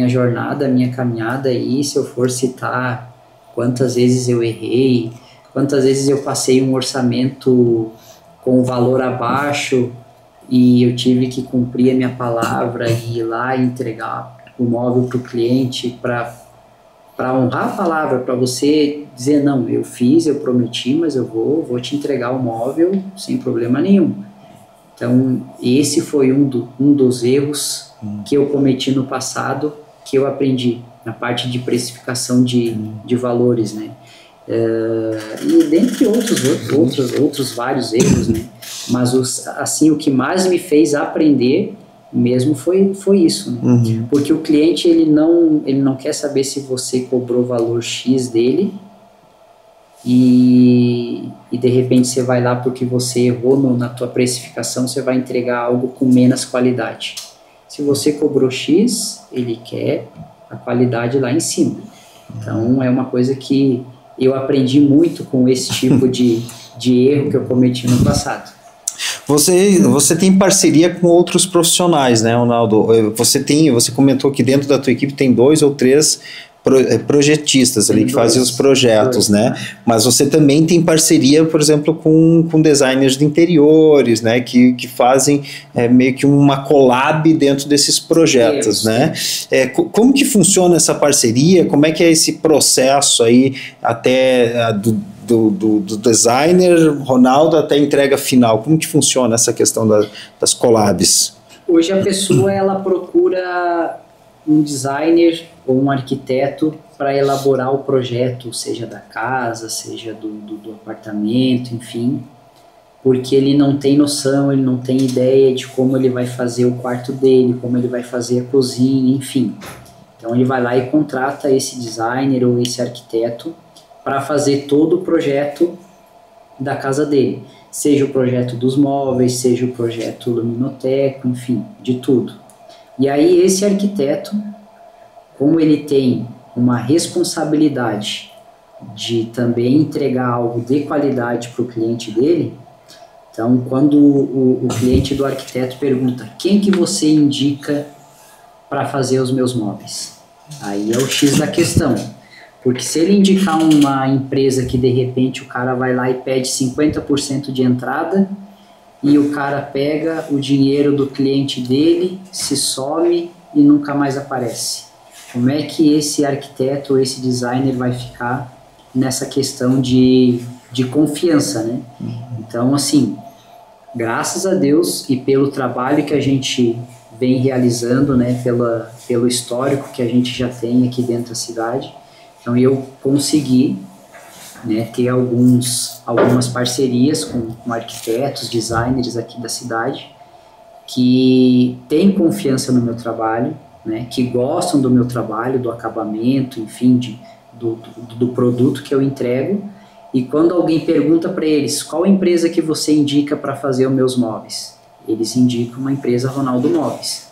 jornada, a minha caminhada aí, se eu for citar quantas vezes eu errei, quantas vezes eu passei um orçamento com o valor abaixo e eu tive que cumprir a minha palavra e ir lá e entregar o móvel para o cliente para honrar a palavra, para você dizer, não, eu fiz, eu prometi, mas eu vou te entregar o móvel sem problema nenhum. Então, esse foi um dos erros que eu cometi no passado, que eu aprendi na parte de precificação de valores, né? E dentre outros vários erros, né? Mas assim, o que mais me fez aprender mesmo foi isso, né? Porque o cliente ele não quer saber se você cobrou o valor X dele e de repente você vai lá porque você errou na tua precificação, você vai entregar algo com menos qualidade. Se você cobrou X, ele quer a qualidade lá em cima. Então é uma coisa que eu aprendi muito com esse tipo de erro que eu cometi no passado. Você tem parceria com outros profissionais, né, Ronaldo? Você comentou que dentro da tua equipe tem 2 ou 3 projetistas ali que fazem os projetos, né? Mas você também tem parceria, por exemplo, com designers de interiores, né? Que fazem meio que uma collab dentro desses projetos, né? Como que funciona essa parceria? Como é que é esse processo aí até do designer, Ronaldo, até a entrega final? Como que funciona essa questão das collabs? Hoje a pessoa ela procura um designer ou um arquiteto para elaborar o projeto, seja da casa, seja do apartamento, enfim, porque ele não tem noção, ele não tem ideia de como ele vai fazer o quarto dele, como ele vai fazer a cozinha, enfim. Então ele vai lá e contrata esse designer ou esse arquiteto para fazer todo o projeto da casa dele. Seja o projeto dos móveis, seja o projeto luminoteco, enfim, de tudo. E aí esse arquiteto, como ele tem uma responsabilidade de também entregar algo de qualidade para o cliente dele, então quando o cliente do arquiteto pergunta quem que você indica para fazer os meus móveis, aí é o X da questão, porque se ele indicar uma empresa que de repente o cara vai lá e pede 50% de entrada e o cara pega o dinheiro do cliente dele, se some e nunca mais aparece, como é que esse arquiteto ou esse designer vai ficar nessa questão de confiança, né? Então, assim, graças a Deus e pelo trabalho que a gente vem realizando, né, pelo histórico que a gente já tem aqui dentro da cidade, então eu consegui, né, ter algumas parcerias com arquitetos, designers aqui da cidade, que têm confiança no meu trabalho, né, que gostam do meu trabalho, do acabamento, enfim, do produto que eu entrego. E quando alguém pergunta para eles qual empresa que você indica para fazer os meus móveis, eles indicam uma empresa Ronaldo Móveis,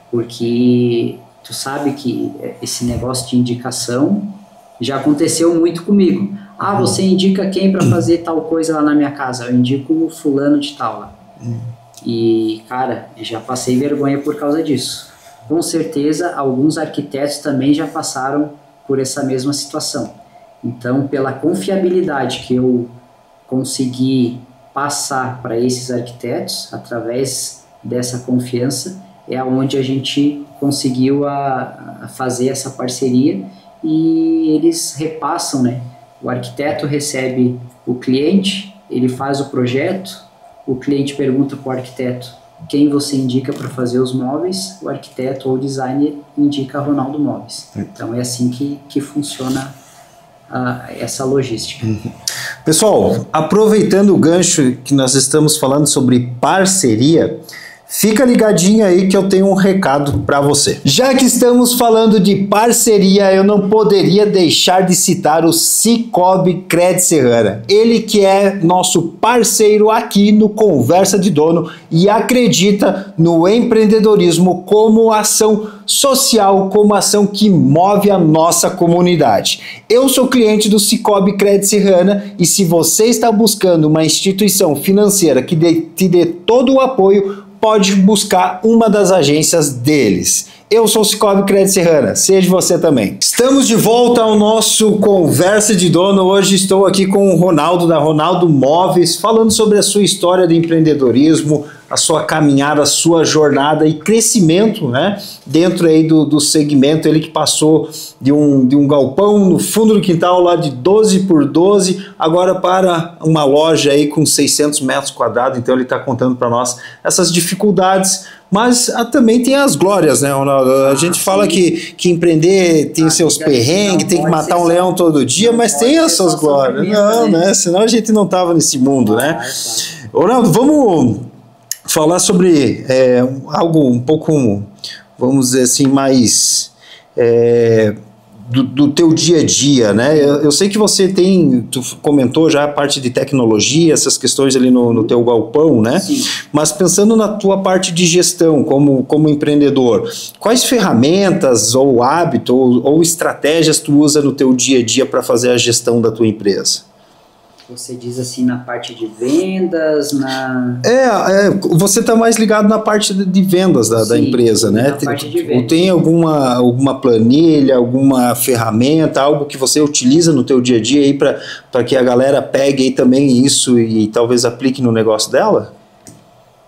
porque tu sabe que esse negócio de indicação já aconteceu muito comigo. Ah, você indica quem para fazer tal coisa lá na minha casa? Eu indico o fulano de tal lá. E, cara, já passei vergonha por causa disso. Com certeza, alguns arquitetos também já passaram por essa mesma situação. Então, pela confiabilidade que eu consegui passar para esses arquitetos, através dessa confiança, é onde a gente conseguiu a fazer essa parceria e eles repassam, né? O arquiteto recebe o cliente, ele faz o projeto, o cliente pergunta para o arquiteto quem você indica para fazer os móveis, o arquiteto ou o designer indica a Ronaldo Móveis. Então é assim que funciona essa logística. Pessoal, aproveitando o gancho que nós estamos falando sobre parceria, fica ligadinho aí que eu tenho um recado para você. Já que estamos falando de parceria, eu não poderia deixar de citar o Cicobi Cred Serrana. Ele que é nosso parceiro aqui no Conversa de Dono e acredita no empreendedorismo como ação social, como ação que move a nossa comunidade. Eu sou cliente do Cicobi Cred Serrana e se você está buscando uma instituição financeira que te dê todo o apoio, pode buscar uma das agências deles. Eu sou o Cicobi Cred Serrana, seja você também. Estamos de volta ao nosso Conversa de Dono. Hoje estou aqui com o Ronaldo, da Ronaldo Móveis, falando sobre a sua história de empreendedorismo, a sua caminhada, a sua jornada e crescimento, né? Dentro aí do segmento, ele que passou de um galpão no fundo do quintal lá de 12 por 12, agora para uma loja aí com 600 metros quadrados. Então ele está contando para nós essas dificuldades, mas também tem as glórias, né, Ronaldo? A gente fala que empreender tem seus perrengues, tem que matar um leão todo dia, mas tem essas glórias. Não, né? Senão a gente não tava nesse mundo, né? Ronaldo, vamos falar sobre algo um pouco, vamos dizer assim, mais do teu dia a dia, né? Eu sei que tu comentou já a parte de tecnologia, essas questões ali no teu galpão, né? Sim. Mas pensando na tua parte de gestão como empreendedor, quais ferramentas ou hábitos ou estratégias tu usa no teu dia a dia para fazer a gestão da tua empresa? Você diz assim na parte de vendas, você está mais ligado na parte de vendas da empresa, né? Parte de vendas. Ou tem alguma planilha, alguma ferramenta, algo que você utiliza no teu dia a dia aí para que a galera pegue aí também isso e talvez aplique no negócio dela?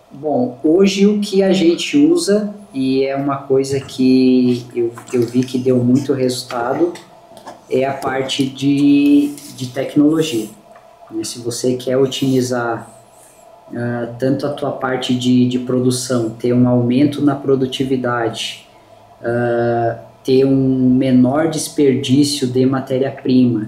Bom, hoje o que a gente usa, e é uma coisa que eu vi que deu muito resultado, é a parte de tecnologia. Se você quer otimizar tanto a tua parte de produção, ter um aumento na produtividade, ter um menor desperdício de matéria-prima,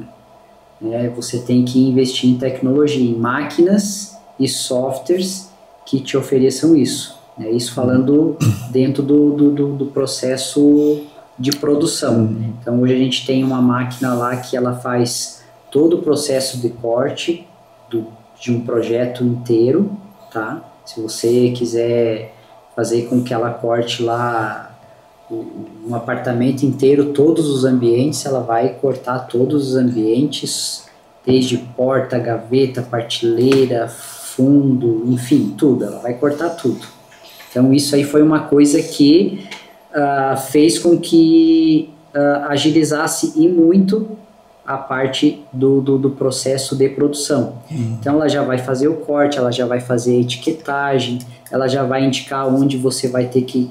né, você tem que investir em tecnologia, em máquinas e softwares que te ofereçam isso. Né, isso falando dentro do processo de produção. Então hoje a gente tem uma máquina lá que ela faz todo o processo de corte de um projeto inteiro, tá? Se você quiser fazer com que ela corte lá um apartamento inteiro, todos os ambientes, ela vai cortar todos os ambientes, desde porta, gaveta, partilheira, fundo, enfim, tudo, ela vai cortar tudo. Então isso aí foi uma coisa que fez com que agilizasse e muito a parte do processo de produção. Então ela já vai fazer o corte, ela já vai fazer a etiquetagem, ela já vai indicar onde você vai ter que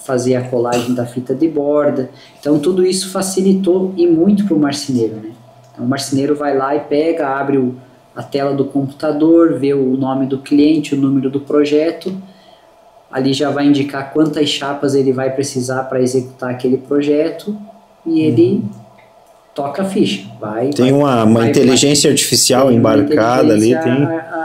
fazer a colagem da fita de borda. Então tudo isso facilitou e muito para o marceneiro, né? Então o marceneiro vai lá e pega, abre a tela do computador, vê o nome do cliente, o número do projeto, ali já vai indicar quantas chapas ele vai precisar para executar aquele projeto e ele toca a ficha. Tem uma inteligência artificial embarcada ali.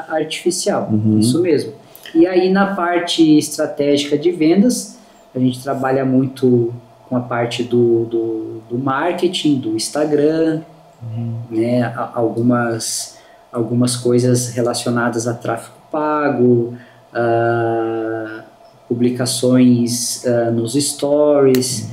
Artificial, isso mesmo. E aí na parte estratégica de vendas, a gente trabalha muito com a parte do marketing, do Instagram, né, algumas coisas relacionadas a tráfego pago, publicações nos stories,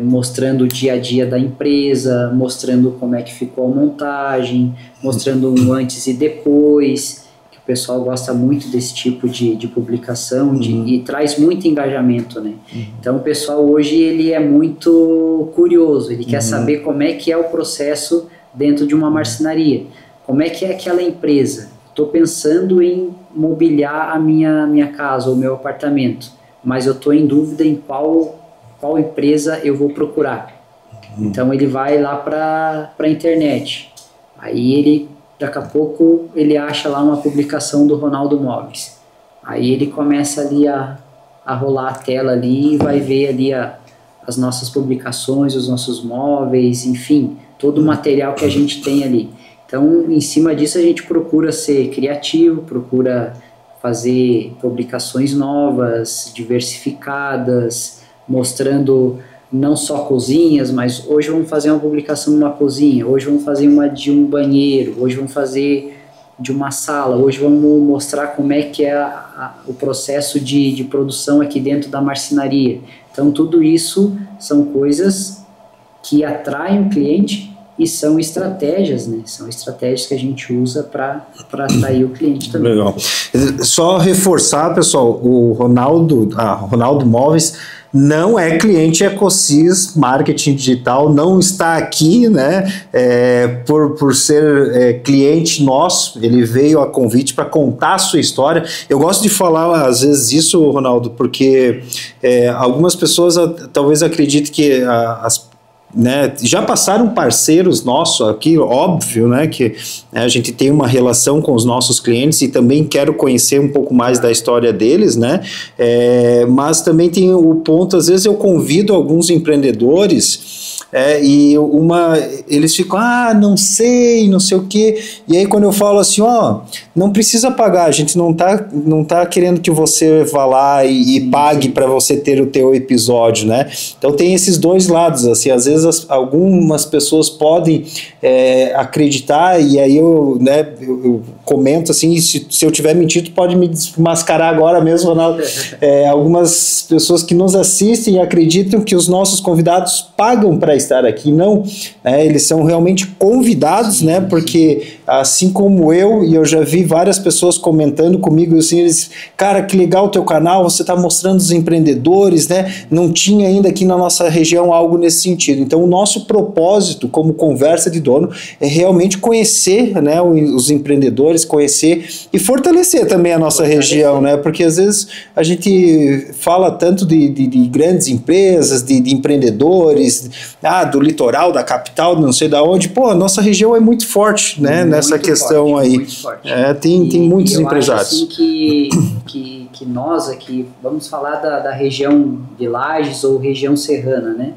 mostrando o dia a dia da empresa, mostrando como é que ficou a montagem, mostrando um antes e depois. O pessoal gosta muito desse tipo de publicação e traz muito engajamento, né? Então o pessoal hoje ele é muito curioso, ele quer saber como é que é o processo dentro de uma marcenaria, como é que é aquela empresa. Estou pensando em mobiliar a minha casa ou meu apartamento, mas eu estou em dúvida em qual empresa eu vou procurar. Então ele vai lá para a internet, aí daqui a pouco ele acha lá uma publicação do Ronaldo Móveis. Aí ele começa ali a rolar a tela ali e vai ver ali as nossas publicações, os nossos móveis, enfim, todo o material que a gente tem ali. Então, em cima disso, a gente procura ser criativo, procura fazer publicações novas, diversificadas, mostrando não só cozinhas, mas hoje vamos fazer uma publicação de uma cozinha, hoje vamos fazer uma de um banheiro, hoje vamos fazer de uma sala, hoje vamos mostrar como é que é o processo de produção aqui dentro da marcenaria. Então tudo isso são coisas que atraem o cliente e são estratégias, né? São estratégias que a gente usa para atrair o cliente também. Legal. Só reforçar, pessoal, o Ronaldo Móveis não é cliente Ecosys Marketing Digital, não está aqui, né, por ser cliente nosso. Ele veio a convite para contar a sua história. Eu gosto de falar às vezes isso, Ronaldo, porque algumas pessoas talvez acreditem que né, já passaram parceiros nossos aqui, óbvio, né, que a gente tem uma relação com os nossos clientes e também quero conhecer um pouco mais da história deles, né, mas também tem o ponto, às vezes eu convido alguns empreendedores e eles ficam, não sei o que, e aí quando eu falo assim, não precisa pagar, a gente não tá querendo que você vá lá e pague para você ter o teu episódio, né, então tem esses dois lados, assim, às vezes algumas pessoas podem acreditar, e aí eu comento assim, se eu tiver mentido, pode me desmascarar agora mesmo, Ronaldo. Algumas pessoas que nos assistem acreditam que os nossos convidados pagam para estar aqui, não, eles são realmente convidados, né, porque assim como e eu já vi várias pessoas comentando comigo, assim, eles, cara, que legal o teu canal, você está mostrando os empreendedores, né, não tinha ainda aqui na nossa região algo nesse sentido. Então o nosso propósito como Conversa de Dono é realmente conhecer, né, os empreendedores, conhecer e fortalecer também a nossa região, né, porque às vezes a gente fala tanto de grandes empresas, de empreendedores, do litoral, da capital, não sei da onde, a nossa região é muito forte, né, nessa questão forte, aí. Muito forte. Tem muitos empresários. Eu acho assim que nós aqui, vamos falar da região de Lages ou região serrana, né?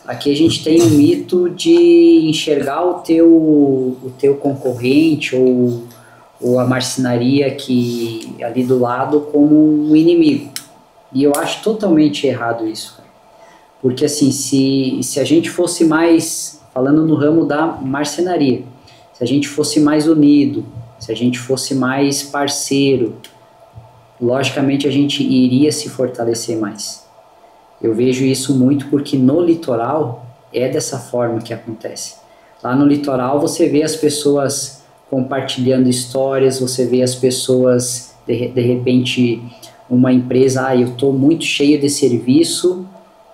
Aqui a gente tem um mito de enxergar o teu concorrente ou a marcenaria que ali do lado como um inimigo. E eu acho totalmente errado isso, cara. Porque assim, se a gente fosse mais, falando no ramo da marcenaria, Se a gente fosse mais unido, se a gente fosse mais parceiro, logicamente a gente iria se fortalecer mais. Eu vejo isso muito porque no litoral é dessa forma que acontece. Lá no litoral você vê as pessoas compartilhando histórias, você vê as pessoas, de repente, uma empresa, eu estou muito cheio de serviço,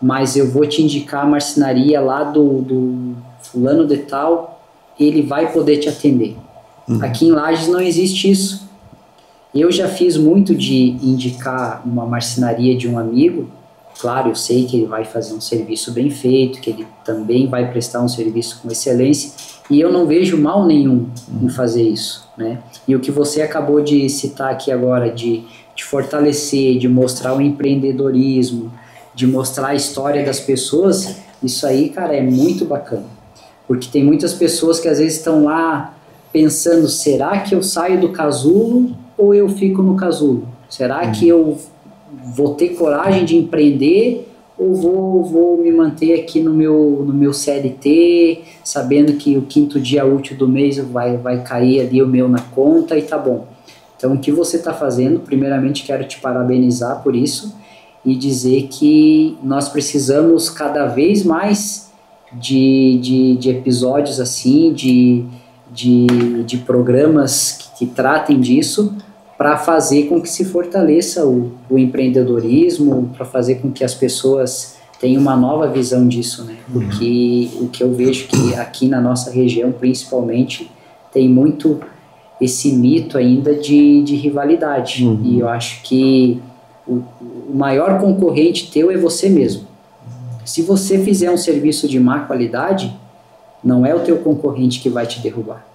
mas eu vou te indicar a marcenaria lá do fulano de tal, ele vai poder te atender. Aqui em Lages não existe isso. Eu já fiz muito de indicar uma marcenaria de um amigo. Claro, eu sei que ele vai fazer um serviço bem feito, que ele também vai prestar um serviço com excelência, e eu não vejo mal nenhum em fazer isso, né? E o que você acabou de citar aqui agora, de fortalecer, de mostrar o empreendedorismo, de mostrar a história das pessoas, isso aí, cara, é muito bacana. Porque tem muitas pessoas que às vezes estão lá pensando, será que eu saio do casulo ou eu fico no casulo? Será que eu vou ter coragem de empreender ou vou me manter aqui no meu CLT, sabendo que o 5º dia útil do mês vai cair ali o meu na conta e tá bom. Então, o que você está fazendo, primeiramente quero te parabenizar por isso e dizer que nós precisamos cada vez mais de episódios assim, de programas que tratem disso, para fazer com que se fortaleça o empreendedorismo, para fazer com que as pessoas tenham uma nova visão disso, né? Porque o que eu vejo que aqui na nossa região, principalmente, tem muito esse mito ainda de rivalidade. E eu acho que o maior concorrente teu é você mesmo. Se você fizer um serviço de má qualidade, não é o teu concorrente que vai te derrubar.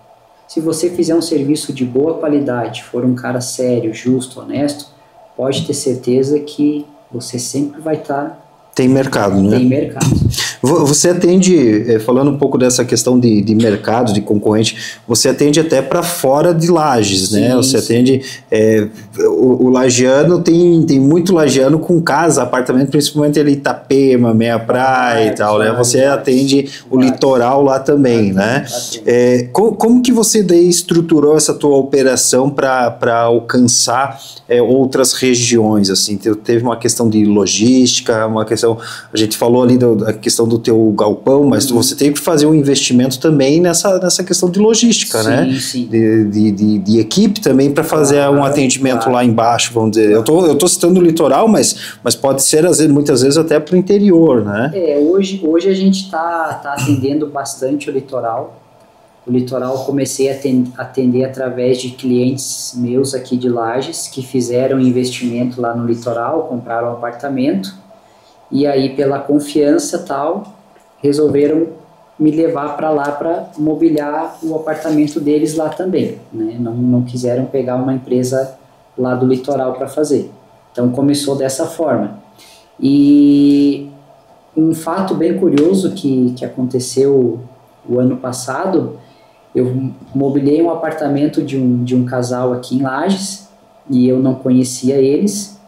Se você fizer um serviço de boa qualidade, for um cara sério, justo, honesto, pode ter certeza que você sempre vai estar... Tem mercado, né? Tem mercado. Você atende, falando um pouco dessa questão de mercado, de concorrente, você atende até para fora de Lages, né? Você atende... o lagiano, tem muito lagiano com casa, apartamento, principalmente ali Itapema, Meia Praia e tal, né? Você atende o litoral lá também, né? Como que você daí estruturou essa tua operação para alcançar outras regiões, assim? Teve uma questão de logística, uma questão... A gente falou ali da questão do teu galpão, mas você tem que fazer um investimento também nessa questão de logística, né? Sim. De equipe também para fazer um atendimento lá embaixo, vamos dizer. Eu tô citando o litoral, mas pode ser, muitas vezes, até para o interior, né? Hoje a gente está atendendo bastante o litoral. O litoral eu comecei a atender através de clientes meus aqui de Lages, que fizeram investimento lá no litoral, compraram um apartamento, e aí pela confiança tal, resolveram me levar para lá para mobiliar o apartamento deles lá também, né? Não quiseram pegar uma empresa lá do litoral para fazer. Então começou dessa forma. E um fato bem curioso que aconteceu o ano passado, eu mobiliei um apartamento de um casal aqui em Lages e eu não conhecia eles.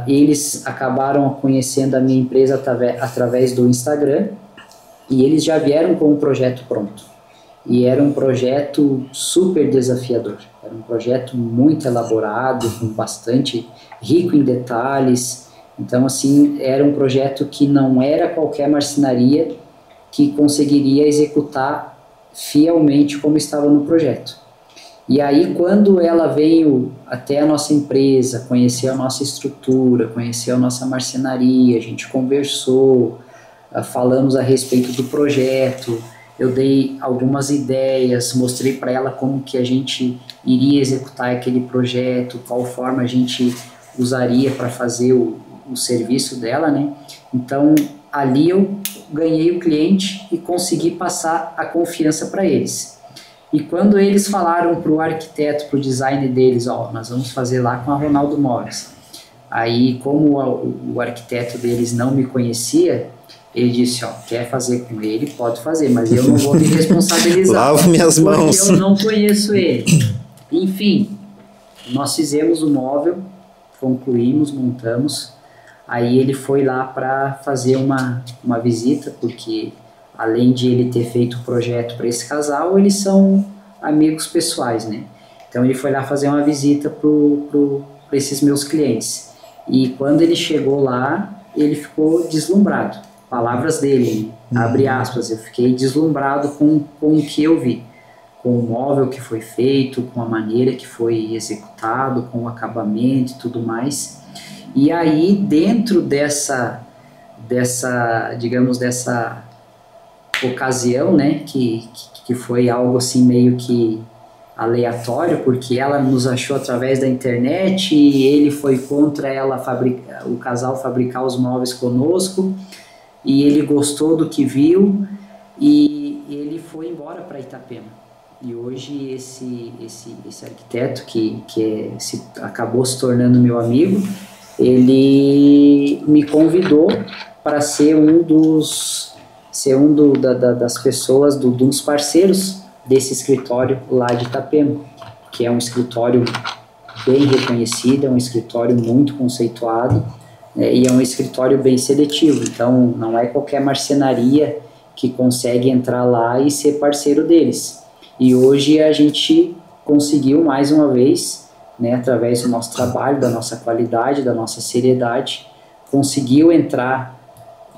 Eles acabaram conhecendo a minha empresa através do Instagram e eles já vieram com um projeto pronto. E era um projeto super desafiador, era um projeto muito elaborado, com bastante rico em detalhes. Então, assim, era um projeto que não era qualquer marcenaria que conseguiria executar fielmente como estava no projeto. E aí, quando ela veio até a nossa empresa, conheceu a nossa estrutura, conheceu a nossa marcenaria, a gente conversou, falamos a respeito do projeto, eu dei algumas ideias, mostrei para ela como que a gente iria executar aquele projeto, qual forma a gente usaria para fazer o serviço dela, né? Então, ali eu ganhei o cliente e consegui passar a confiança para eles. E quando eles falaram para o arquiteto, para o design deles, nós vamos fazer lá com a Ronaldo Móveis. Aí, como o arquiteto deles não me conhecia, ele disse, quer fazer com ele, pode fazer, mas eu não vou me responsabilizar. Lavo minhas mãos. Porque eu não conheço ele. Enfim, nós fizemos o móvel, concluímos, montamos. Aí ele foi lá para fazer uma visita, porque além de ele ter feito o projeto para esse casal, eles são amigos pessoais, né? Então ele foi lá fazer uma visita para esses meus clientes. E quando ele chegou lá, ele ficou deslumbrado. Palavras dele, abre aspas, eu fiquei deslumbrado com o que eu vi. Com o móvel que foi feito, com a maneira que foi executado, com o acabamento e tudo mais. E aí, dentro dessa ocasião, né, que foi algo assim meio que aleatório, porque ela nos achou através da internet e ele foi contra o casal fabricar os móveis conosco, e ele gostou do que viu e ele foi embora para Itapema. E hoje esse arquiteto que acabou se tornando meu amigo, ele me convidou para ser das pessoas, dos parceiros desse escritório lá de Itapema, que é um escritório bem reconhecido, é um escritório muito conceituado, e é um escritório bem seletivo. Então não é qualquer marcenaria que consegue entrar lá e ser parceiro deles. E hoje a gente conseguiu mais uma vez, né, através do nosso trabalho, da nossa qualidade, da nossa seriedade, conseguiu entrar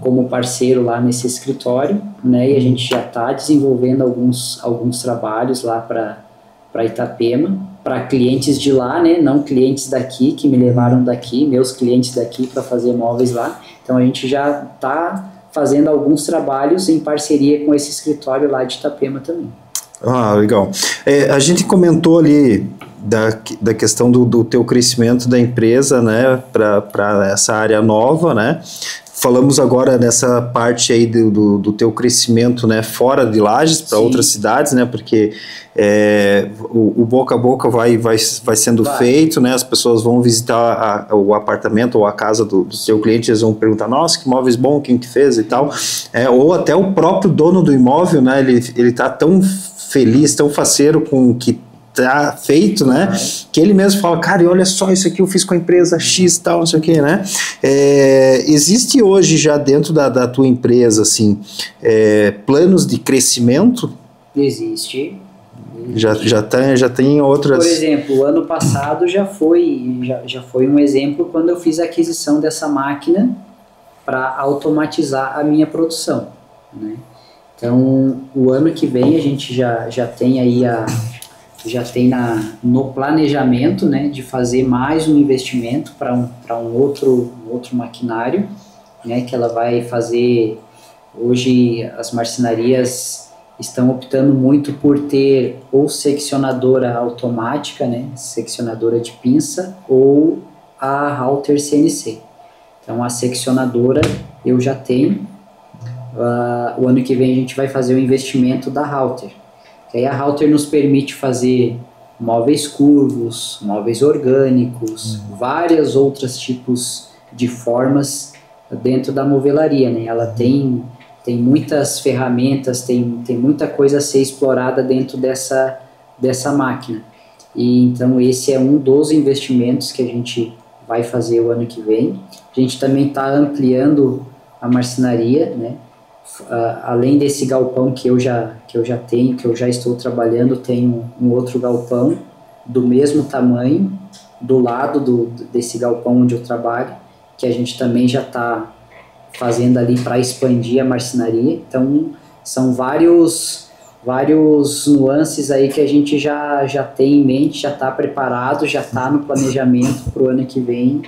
como parceiro lá nesse escritório, né, e a gente já está desenvolvendo alguns trabalhos lá para Itapema, para clientes de lá, né, não clientes daqui, que me levaram daqui, meus clientes daqui para fazer móveis lá. Então a gente já está fazendo alguns trabalhos em parceria com esse escritório lá de Itapema também. Ah, legal. A gente comentou ali da questão do teu crescimento da empresa, né, para essa área nova, né? Falamos agora nessa parte aí do teu crescimento, né, fora de Lages, para outras cidades, né, porque o boca a boca vai sendo feito, né, as pessoas vão visitar o apartamento ou a casa do seu cliente, eles vão perguntar, nossa, que móveis bom, quem que fez e tal, ou até o próprio dono do imóvel, né, ele tá tão feliz, tão faceiro com o que tá feito, né, que ele mesmo fala, cara, e olha só, isso aqui eu fiz com a empresa X e tal, não sei o que, né. Existe hoje já dentro da tua empresa, assim, planos de crescimento? Existe. Já tem outras... Por exemplo, o ano passado já foi um exemplo quando eu fiz a aquisição dessa máquina para automatizar a minha produção, né. Então, o ano que vem a gente já tem aí no planejamento, né, de fazer mais um investimento para um outro maquinário, né, que ela vai fazer. Hoje as marcenarias estão optando muito por ter ou seccionadora automática, né, seccionadora de pinça, ou a Halter CNC. Então a seccionadora eu já tenho. O ano que vem a gente vai fazer o investimento da Halter. Que aí a Halter nos permite fazer móveis curvos, móveis orgânicos, vários outros tipos de formas dentro da movelaria, né? Ela tem muitas ferramentas, tem muita coisa a ser explorada dentro dessa máquina. E então esse é um dos investimentos que a gente vai fazer o ano que vem. A gente também está ampliando a marcenaria, né? Além desse galpão que eu já tenho, que eu já estou trabalhando, tenho um outro galpão do mesmo tamanho, do lado desse galpão onde eu trabalho, que a gente também já está fazendo ali para expandir a marcenaria. Então, são vários nuances aí que a gente já tem em mente, já está preparado, já está no planejamento para o ano que vem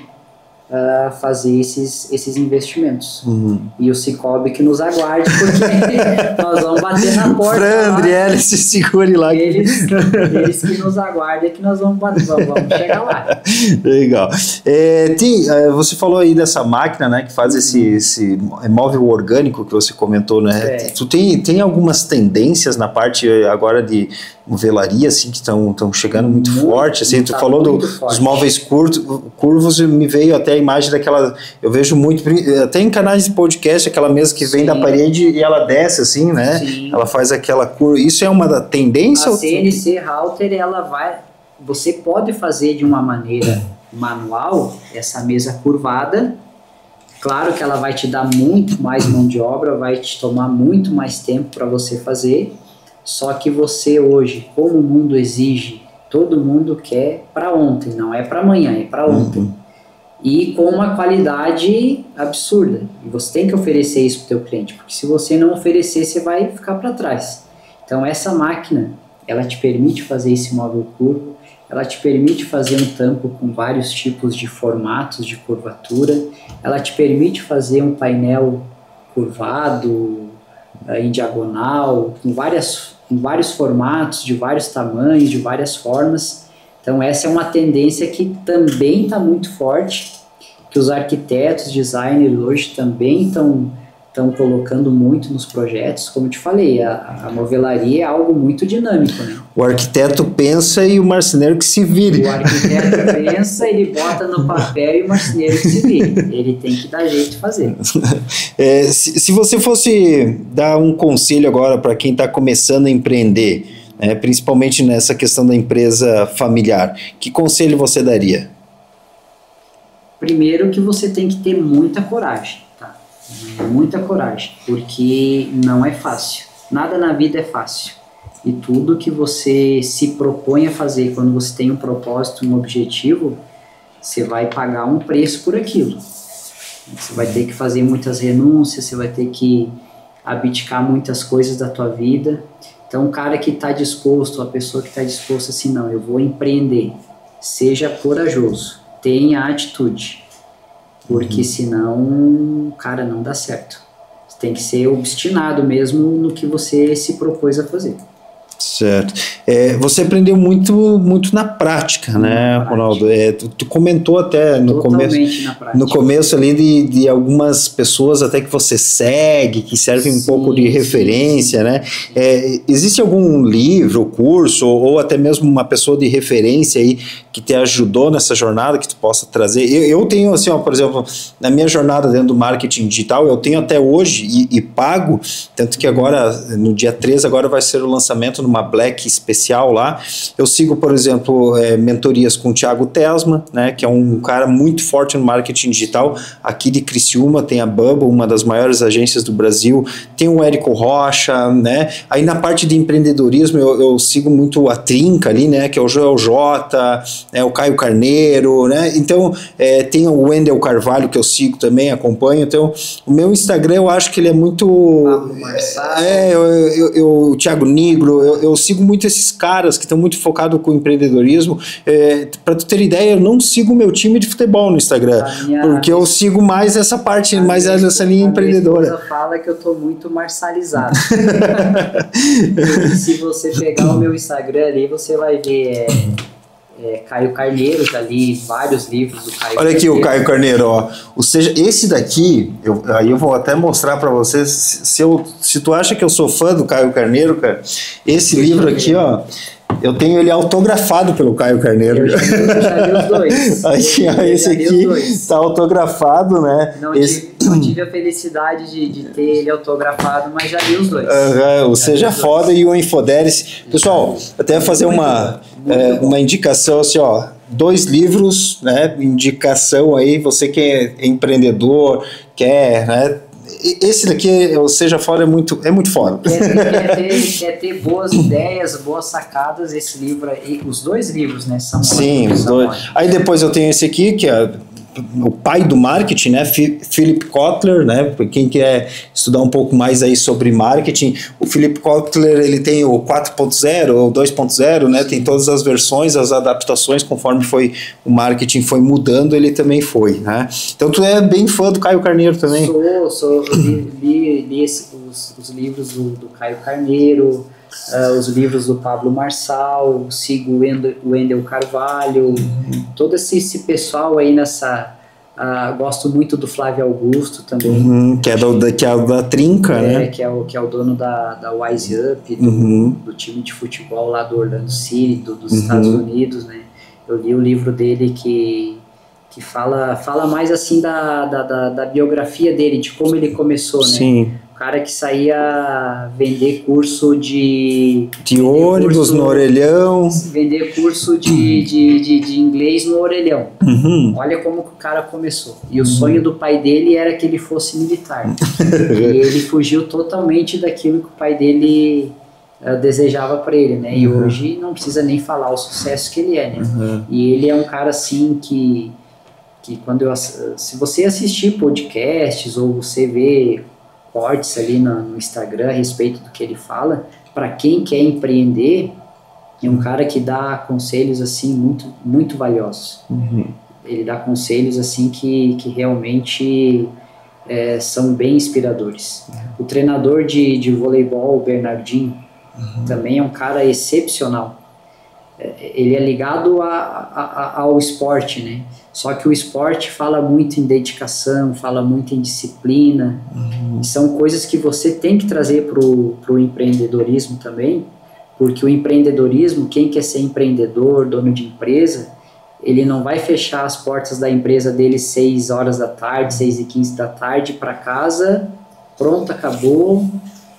fazer esses investimentos. E o Cicobi que nos aguarde, porque nós vamos bater na porta. Andriele, se segure lá. Eles que nos aguardem, que nós vamos chegar lá. Legal. Você falou aí dessa máquina, né, que faz esse móvel orgânico que você comentou, né? Tu tem algumas tendências na parte agora de movelaria, assim, que estão chegando muito forte, assim, tu falou dos móveis curvos, me veio até a imagem daquela, eu vejo muito, até em canais de podcast, aquela mesa que vem da parede e ela desce, assim, né? Sim. Ela faz aquela curva, isso é uma tendência? A CNC Halter, você pode fazer de uma maneira manual, essa mesa curvada, Claro que ela vai te dar muito mais mão de obra, vai te tomar muito mais tempo para você fazer, só que você hoje, como o mundo exige, todo mundo quer para ontem, não é para amanhã, é para ontem. E com uma qualidade absurda. E você tem que oferecer isso para o teu cliente, porque se você não oferecer, você vai ficar para trás. Então essa máquina, ela te permite fazer esse móvel curvo, ela te permite fazer um tampo com vários tipos de formatos de curvatura, ela te permite fazer um painel curvado, em diagonal, com vários formatos, de vários tamanhos, de várias formas. Então essa é uma tendência que também está muito forte, que os arquitetos, designers hoje também estão colocando muito nos projetos. Como eu te falei, a movelaria é algo muito dinâmico, né? O arquiteto pensa e o marceneiro que se vire. O arquiteto pensa, ele bota no papel e o marceneiro que se vire. Ele tem que dar jeito de fazer. Se você fosse dar um conselho agora para quem está começando a empreender, principalmente nessa questão da empresa familiar, que conselho você daria? Primeiro que você tem que ter muita coragem, tá? Muita coragem, porque não é fácil. Nada na vida é fácil. E tudo que você se propõe a fazer, quando você tem um propósito, um objetivo, você vai pagar um preço por aquilo. Você vai ter que fazer muitas renúncias, você vai ter que abdicar muitas coisas da tua vida. Então, o cara que está disposto, a pessoa que está disposta assim, não, eu vou empreender, seja corajoso, tenha atitude, porque senão, cara, não dá certo. Você tem que ser obstinado mesmo no que você se propôs a fazer. Certo. Você aprendeu muito na prática, né, Ronaldo? Tu comentou até no começo ali de algumas pessoas até que você segue, que servem um pouco de referência, né? Existe algum livro, curso, ou até mesmo uma pessoa de referência aí que te ajudou nessa jornada, que tu possa trazer? Eu tenho, assim, ó, por exemplo, na minha jornada dentro do marketing digital, eu tenho até hoje e pago, tanto que agora, no dia 13, agora vai ser o lançamento numa Black especial lá. Eu sigo, por exemplo, mentorias com o Thiago Tesma, né, que é um cara muito forte no marketing digital, aqui de Criciúma. Tem a Bubble, uma das maiores agências do Brasil, tem o Érico Rocha, né, aí na parte de empreendedorismo eu sigo muito a Trinca ali, né, que é o Joel J, o Caio Carneiro, né, então tem o Wendel Carvalho que eu sigo também, acompanho. Então o meu Instagram eu acho que ele é muito o Thiago Nigro, eu sigo muito esses caras que estão muito focados com o empreendedorismo. Para tu ter ideia, eu não sigo o meu time de futebol no Instagram, porque eu sigo mais essa parte, mais essa linha empreendedora. Minha esposa fala que eu tô muito marcializado. Se você pegar o meu Instagram ali, você vai ver Caio Carneiro, já li vários livros do Caio Carneiro. Olha aqui o Caio Carneiro, ó. Ou seja, esse daqui, aí eu vou até mostrar para vocês, se tu acha que eu sou fã do Caio Carneiro, cara, esse livro aqui, ó, eu tenho ele autografado pelo Caio Carneiro. Eu já li os dois. Aqui, ó, esse aqui tá autografado, né? Não tive a felicidade de ter ele autografado, mas já li os dois. O Seja Foda e o Infodere-se. Pessoal, até fazer uma indicação assim, ó, 2 livros, né, indicação aí, você que é empreendedor, quer, né, esse daqui, o Seja Foda, é muito foda. Quer ter boas ideias, boas sacadas, esse livro aí, os 2 livros, né, são sim, os 2. Aí depois eu tenho esse aqui, que é o pai do marketing, né, Philip Kotler, né, para quem quer estudar um pouco mais aí sobre marketing. O Philip Kotler, ele tem o 4.0 ou 2.0, né, tem todas as versões, as adaptações, conforme o marketing foi mudando, ele também foi, né. Então tu é bem fã do Caio Carneiro também? Sou, li os livros do Caio Carneiro, os livros do Pablo Marçal, sigo o Wendel Carvalho, todo esse pessoal aí gosto muito do Flávio Augusto também. Que é da Trinca, né? Que é o dono da Wise Up, do time de futebol lá do Orlando City, dos Estados Unidos, né? Eu li o livro dele que que fala mais assim da biografia dele, de como ele começou, né? Sim. O cara que saía vender curso de ônibus no orelhão. Vender curso de inglês no orelhão. Uhum. Olha como que o cara começou. E o sonho do pai dele era que ele fosse militar. E ele fugiu totalmente daquilo que o pai dele desejava para ele, né? E hoje não precisa nem falar o sucesso que ele é, né? E ele é um cara assim que se você assistir podcasts ou você vê cortes ali no Instagram a respeito do que ele fala, para quem quer empreender, é um cara que dá conselhos assim muito, muito valiosos. Ele dá conselhos assim que realmente são bem inspiradores. O treinador de voleibol, o Bernardinho, também é um cara excepcional. Ele é ligado ao esporte, né? Só que o esporte fala muito em dedicação, fala muito em disciplina. São coisas que você tem que trazer para o empreendedorismo também, porque o empreendedorismo, quem quer ser empreendedor, dono de empresa, ele não vai fechar as portas da empresa dele 6 horas da tarde, 6h15 da tarde, para casa, pronto, acabou,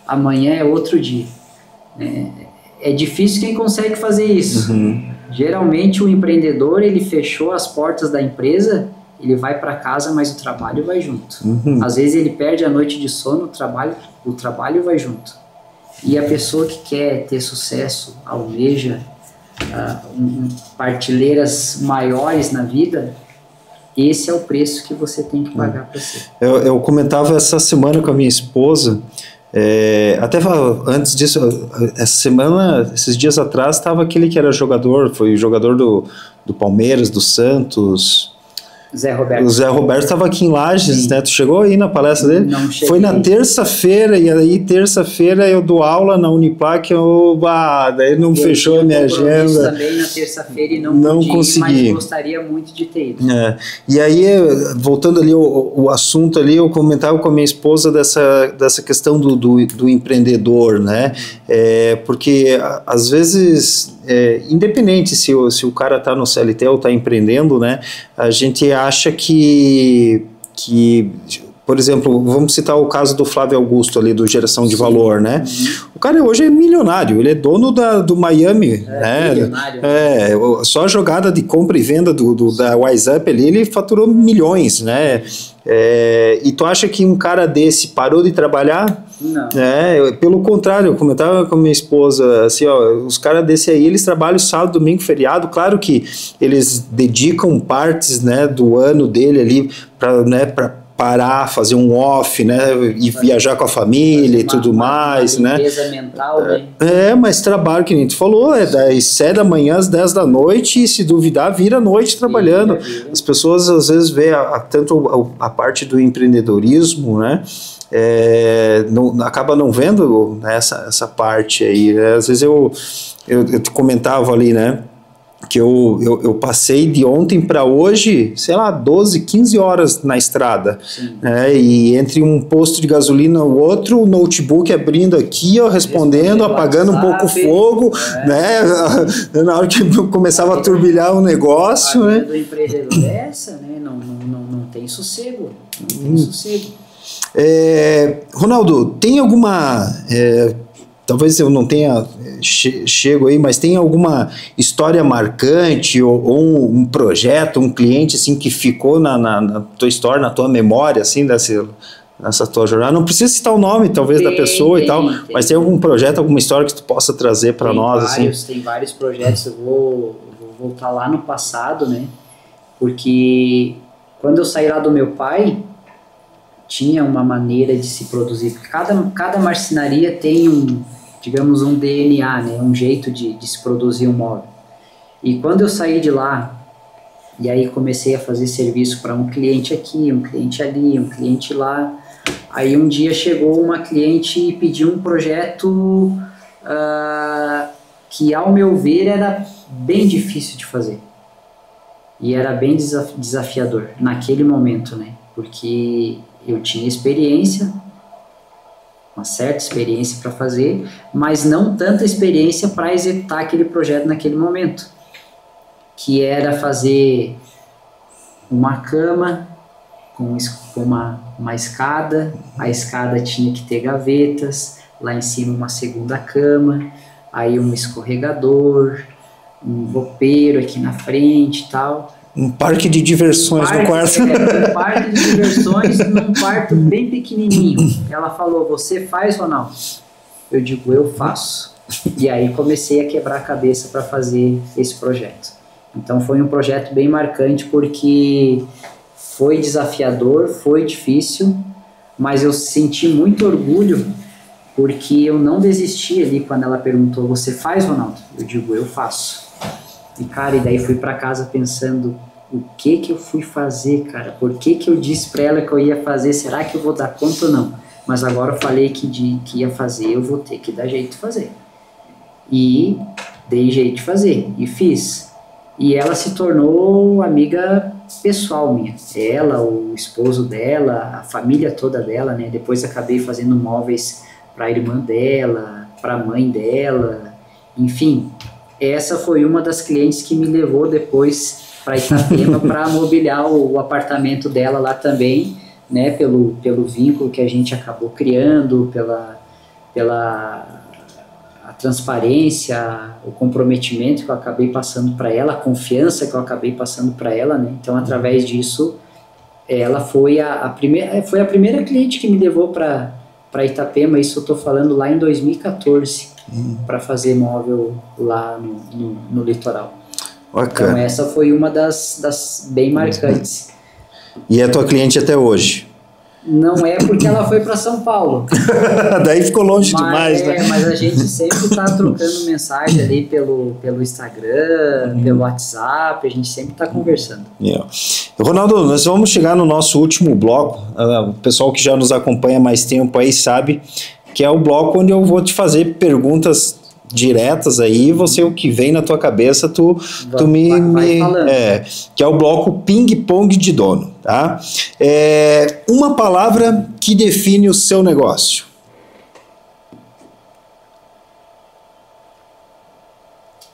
amanhã é outro dia. É difícil quem consegue fazer isso. Geralmente o empreendedor, ele fechou as portas da empresa, ele vai para casa, mas o trabalho vai junto. Às vezes ele perde a noite de sono, o trabalho vai junto. E a pessoa que quer ter sucesso, almeja partilheiras maiores na vida, esse é o preço que você tem que pagar para ser. Eu comentava essa semana com a minha esposa, até antes disso, essa semana, esses dias atrás, estava aquele que era jogador, foi jogador do Palmeiras, do Santos, Zé Roberto. O Zé Roberto estava aqui em Lages, né? Tu chegou aí na palestra dele? Não cheguei. Foi na terça-feira, e aí terça-feira eu dou aula na Uniplac, daí não fechou a minha agenda. Também na terça-feira e não consegui, mas gostaria muito de ter ido. E aí, voltando ali o assunto ali, eu comentava com a minha esposa dessa questão do empreendedor, né? Porque às vezes, independente se o cara está no CLT ou está empreendendo, né? A gente acha que, por exemplo, vamos citar o caso do Flávio Augusto ali, do Geração de Valor, né? O cara hoje é milionário, ele é dono do Miami, né? Milionário. Só a jogada de compra e venda da WhatsApp ali, ele faturou milhões, né? E tu acha que um cara desse parou de trabalhar? Não. Pelo contrário, eu comentava com a minha esposa, assim, os caras desse aí, eles trabalham sábado, domingo, feriado, claro que eles dedicam partes, né, do ano dele ali para parar, fazer um off, né, e viajar com a família e tudo mais, né. Limpeza mental, né. Mas trabalho, que nem tu falou, das 7 da manhã às 10 da noite, e se duvidar, vira a noite trabalhando. As pessoas às vezes veem tanto a parte do empreendedorismo, né, acaba não vendo essa parte aí, né? Às vezes eu te comentava ali, né, que eu passei de ontem para hoje, sei lá, 12, 15 horas na estrada, né? E entre um posto de gasolina e o outro, o notebook abrindo aqui, respondendo, apagando um pouco o fogo, né? Na hora que começava a turbilhar o negócio, né? Do empreendedor dessa, né? Não tem sossego, não tem sossego. Ronaldo, tem alguma, talvez eu não tenha chego aí, mas tem alguma história marcante ou um projeto, um cliente assim que ficou na tua história, na tua memória assim nessa tua jornada? Não precisa citar o nome talvez da pessoa e tal, mas tem algum projeto, alguma história que tu possa trazer para nós? Tem vários projetos. Eu vou voltar lá no passado, né? Porque quando eu saí lá do meu pai, tinha uma maneira de se produzir. Cada marcenaria tem digamos, um DNA, né? Um jeito de se produzir um móvel. E quando eu saí de lá, e aí comecei a fazer serviço para um cliente aqui, um cliente ali, um cliente lá, aí um dia chegou uma cliente e pediu um projeto que, ao meu ver, era bem difícil de fazer. E era bem desafiador naquele momento, né? Porque eu tinha experiência, uma certa experiência para fazer, mas não tanta experiência para executar aquele projeto naquele momento, que era fazer uma cama com uma escada, a escada tinha que ter gavetas, lá em cima uma segunda cama, aí um escorregador, um roupeiro aqui na frente e tal. Um parque de diversões no quarto. Um parque de diversões num quarto bem pequenininho. Ela falou, você faz, Ronaldo? Eu digo, eu faço. E aí comecei a quebrar a cabeça para fazer esse projeto. Então foi um projeto bem marcante porque foi desafiador, foi difícil, mas eu senti muito orgulho porque eu não desisti ali quando ela perguntou, você faz, Ronaldo? Eu digo, eu faço. E cara, e daí fui para casa pensando, o que eu fui fazer, cara? Por que eu disse para ela que eu ia fazer? Será que eu vou dar conta ou não? Mas agora eu falei que ia fazer, eu vou ter que dar jeito de fazer. E dei jeito de fazer, e fiz. E ela se tornou amiga pessoal minha. Ela, o esposo dela, a família toda dela, né? Depois acabei fazendo móveis para a irmã dela, para a mãe dela, enfim. Essa foi uma das clientes que me levou depois para Itapema para mobiliar o apartamento dela lá também, né? Pelo vínculo que a gente acabou criando, pela a transparência, o comprometimento que eu acabei passando para ela, a confiança que eu acabei passando para ela, né? Então, através disso, ela foi a primeira cliente que me levou para Itapema. Isso eu estou falando lá em 2014, para fazer móvel lá no litoral. Bacana. Então, essa foi uma das bem marcantes. E é tua cliente até hoje? Não é porque ela foi para São Paulo. Daí ficou longe demais, né? Mas a gente sempre está trocando mensagem ali pelo Instagram, pelo WhatsApp, a gente sempre está conversando. Yeah. Ronaldo, nós vamos chegar no nosso último bloco. O pessoal que já nos acompanha há mais tempo aí sabe que é o bloco onde eu vou te fazer perguntas diretas aí, você o que vem na tua cabeça, tu me falando. Que é o bloco ping-pong de dono, tá? Uma palavra que define o seu negócio.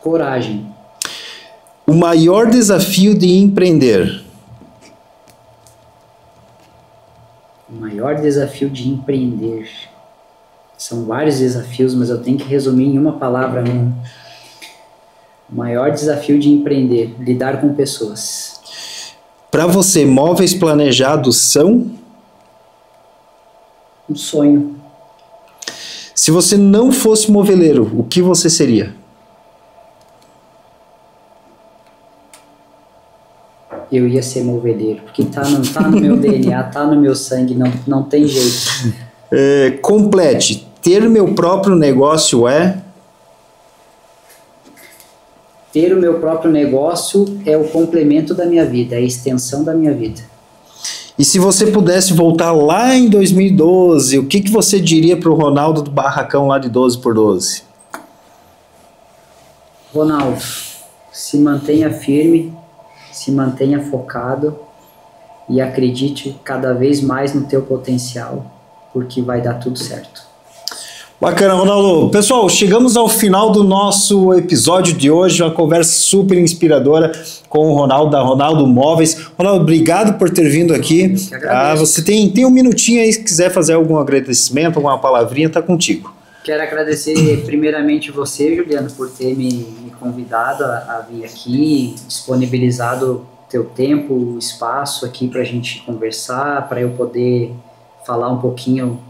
Coragem. O maior desafio de empreender. O maior desafio de empreender. São vários desafios, mas eu tenho que resumir em uma palavra. O maior desafio de empreender, lidar com pessoas. Para você, móveis planejados são? Um sonho. Se você não fosse moveleiro, o que você seria? Eu ia ser moveleiro, porque tá no meu DNA, tá no meu sangue, não tem jeito. Complete. Ter meu próprio negócio é? Ter o meu próprio negócio é o complemento da minha vida, é a extensão da minha vida. E se você pudesse voltar lá em 2012, o que você diria para o Ronaldo do barracão lá de 12x12? Ronaldo, se mantenha firme, se mantenha focado e acredite cada vez mais no teu potencial, porque vai dar tudo certo. Bacana, Ronaldo. Pessoal, chegamos ao final do nosso episódio de hoje, uma conversa super inspiradora com o Ronaldo, da Ronaldo Móveis. Ronaldo, obrigado por ter vindo aqui. Você tem um minutinho aí, se quiser fazer algum agradecimento, alguma palavrinha, tá contigo. Quero agradecer primeiramente você, Juliano, por ter me convidado a vir aqui, disponibilizado teu tempo, o espaço aqui para a gente conversar, para eu poder falar um pouquinho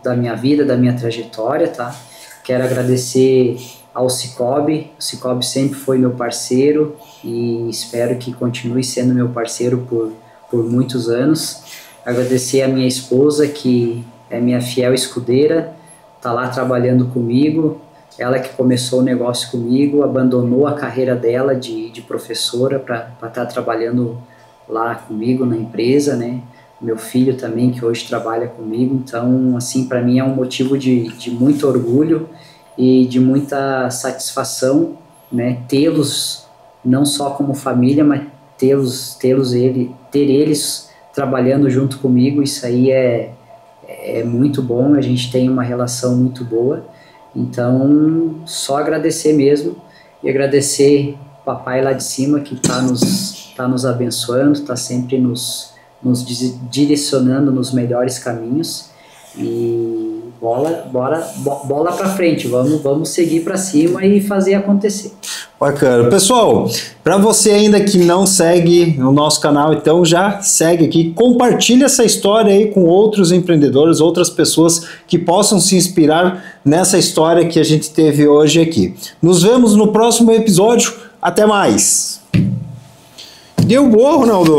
da minha vida, da minha trajetória, tá? Quero agradecer ao Cicobi. O Cicobi sempre foi meu parceiro e espero que continue sendo meu parceiro por muitos anos. Agradecer a minha esposa, que é minha fiel escudeira, tá lá trabalhando comigo. Ela que começou o negócio comigo, abandonou a carreira dela de professora para estar trabalhando lá comigo na empresa, né? Meu filho também, que hoje trabalha comigo. Então, assim, para mim é um motivo de muito orgulho e de muita satisfação, né? Tê-los não só como família, mas ter eles trabalhando junto comigo. Isso aí é muito bom, a gente tem uma relação muito boa. Então, só agradecer mesmo e agradecer o papai lá de cima que está nos está nos abençoando, está sempre nos direcionando nos melhores caminhos. E bola para frente, vamos seguir para cima e fazer acontecer. Bacana. Pessoal, para você ainda que não segue o nosso canal, então já segue aqui, compartilha essa história aí com outros empreendedores, outras pessoas que possam se inspirar nessa história que a gente teve hoje aqui. Nos vemos no próximo episódio. Até mais. Deu boa, Ronaldo.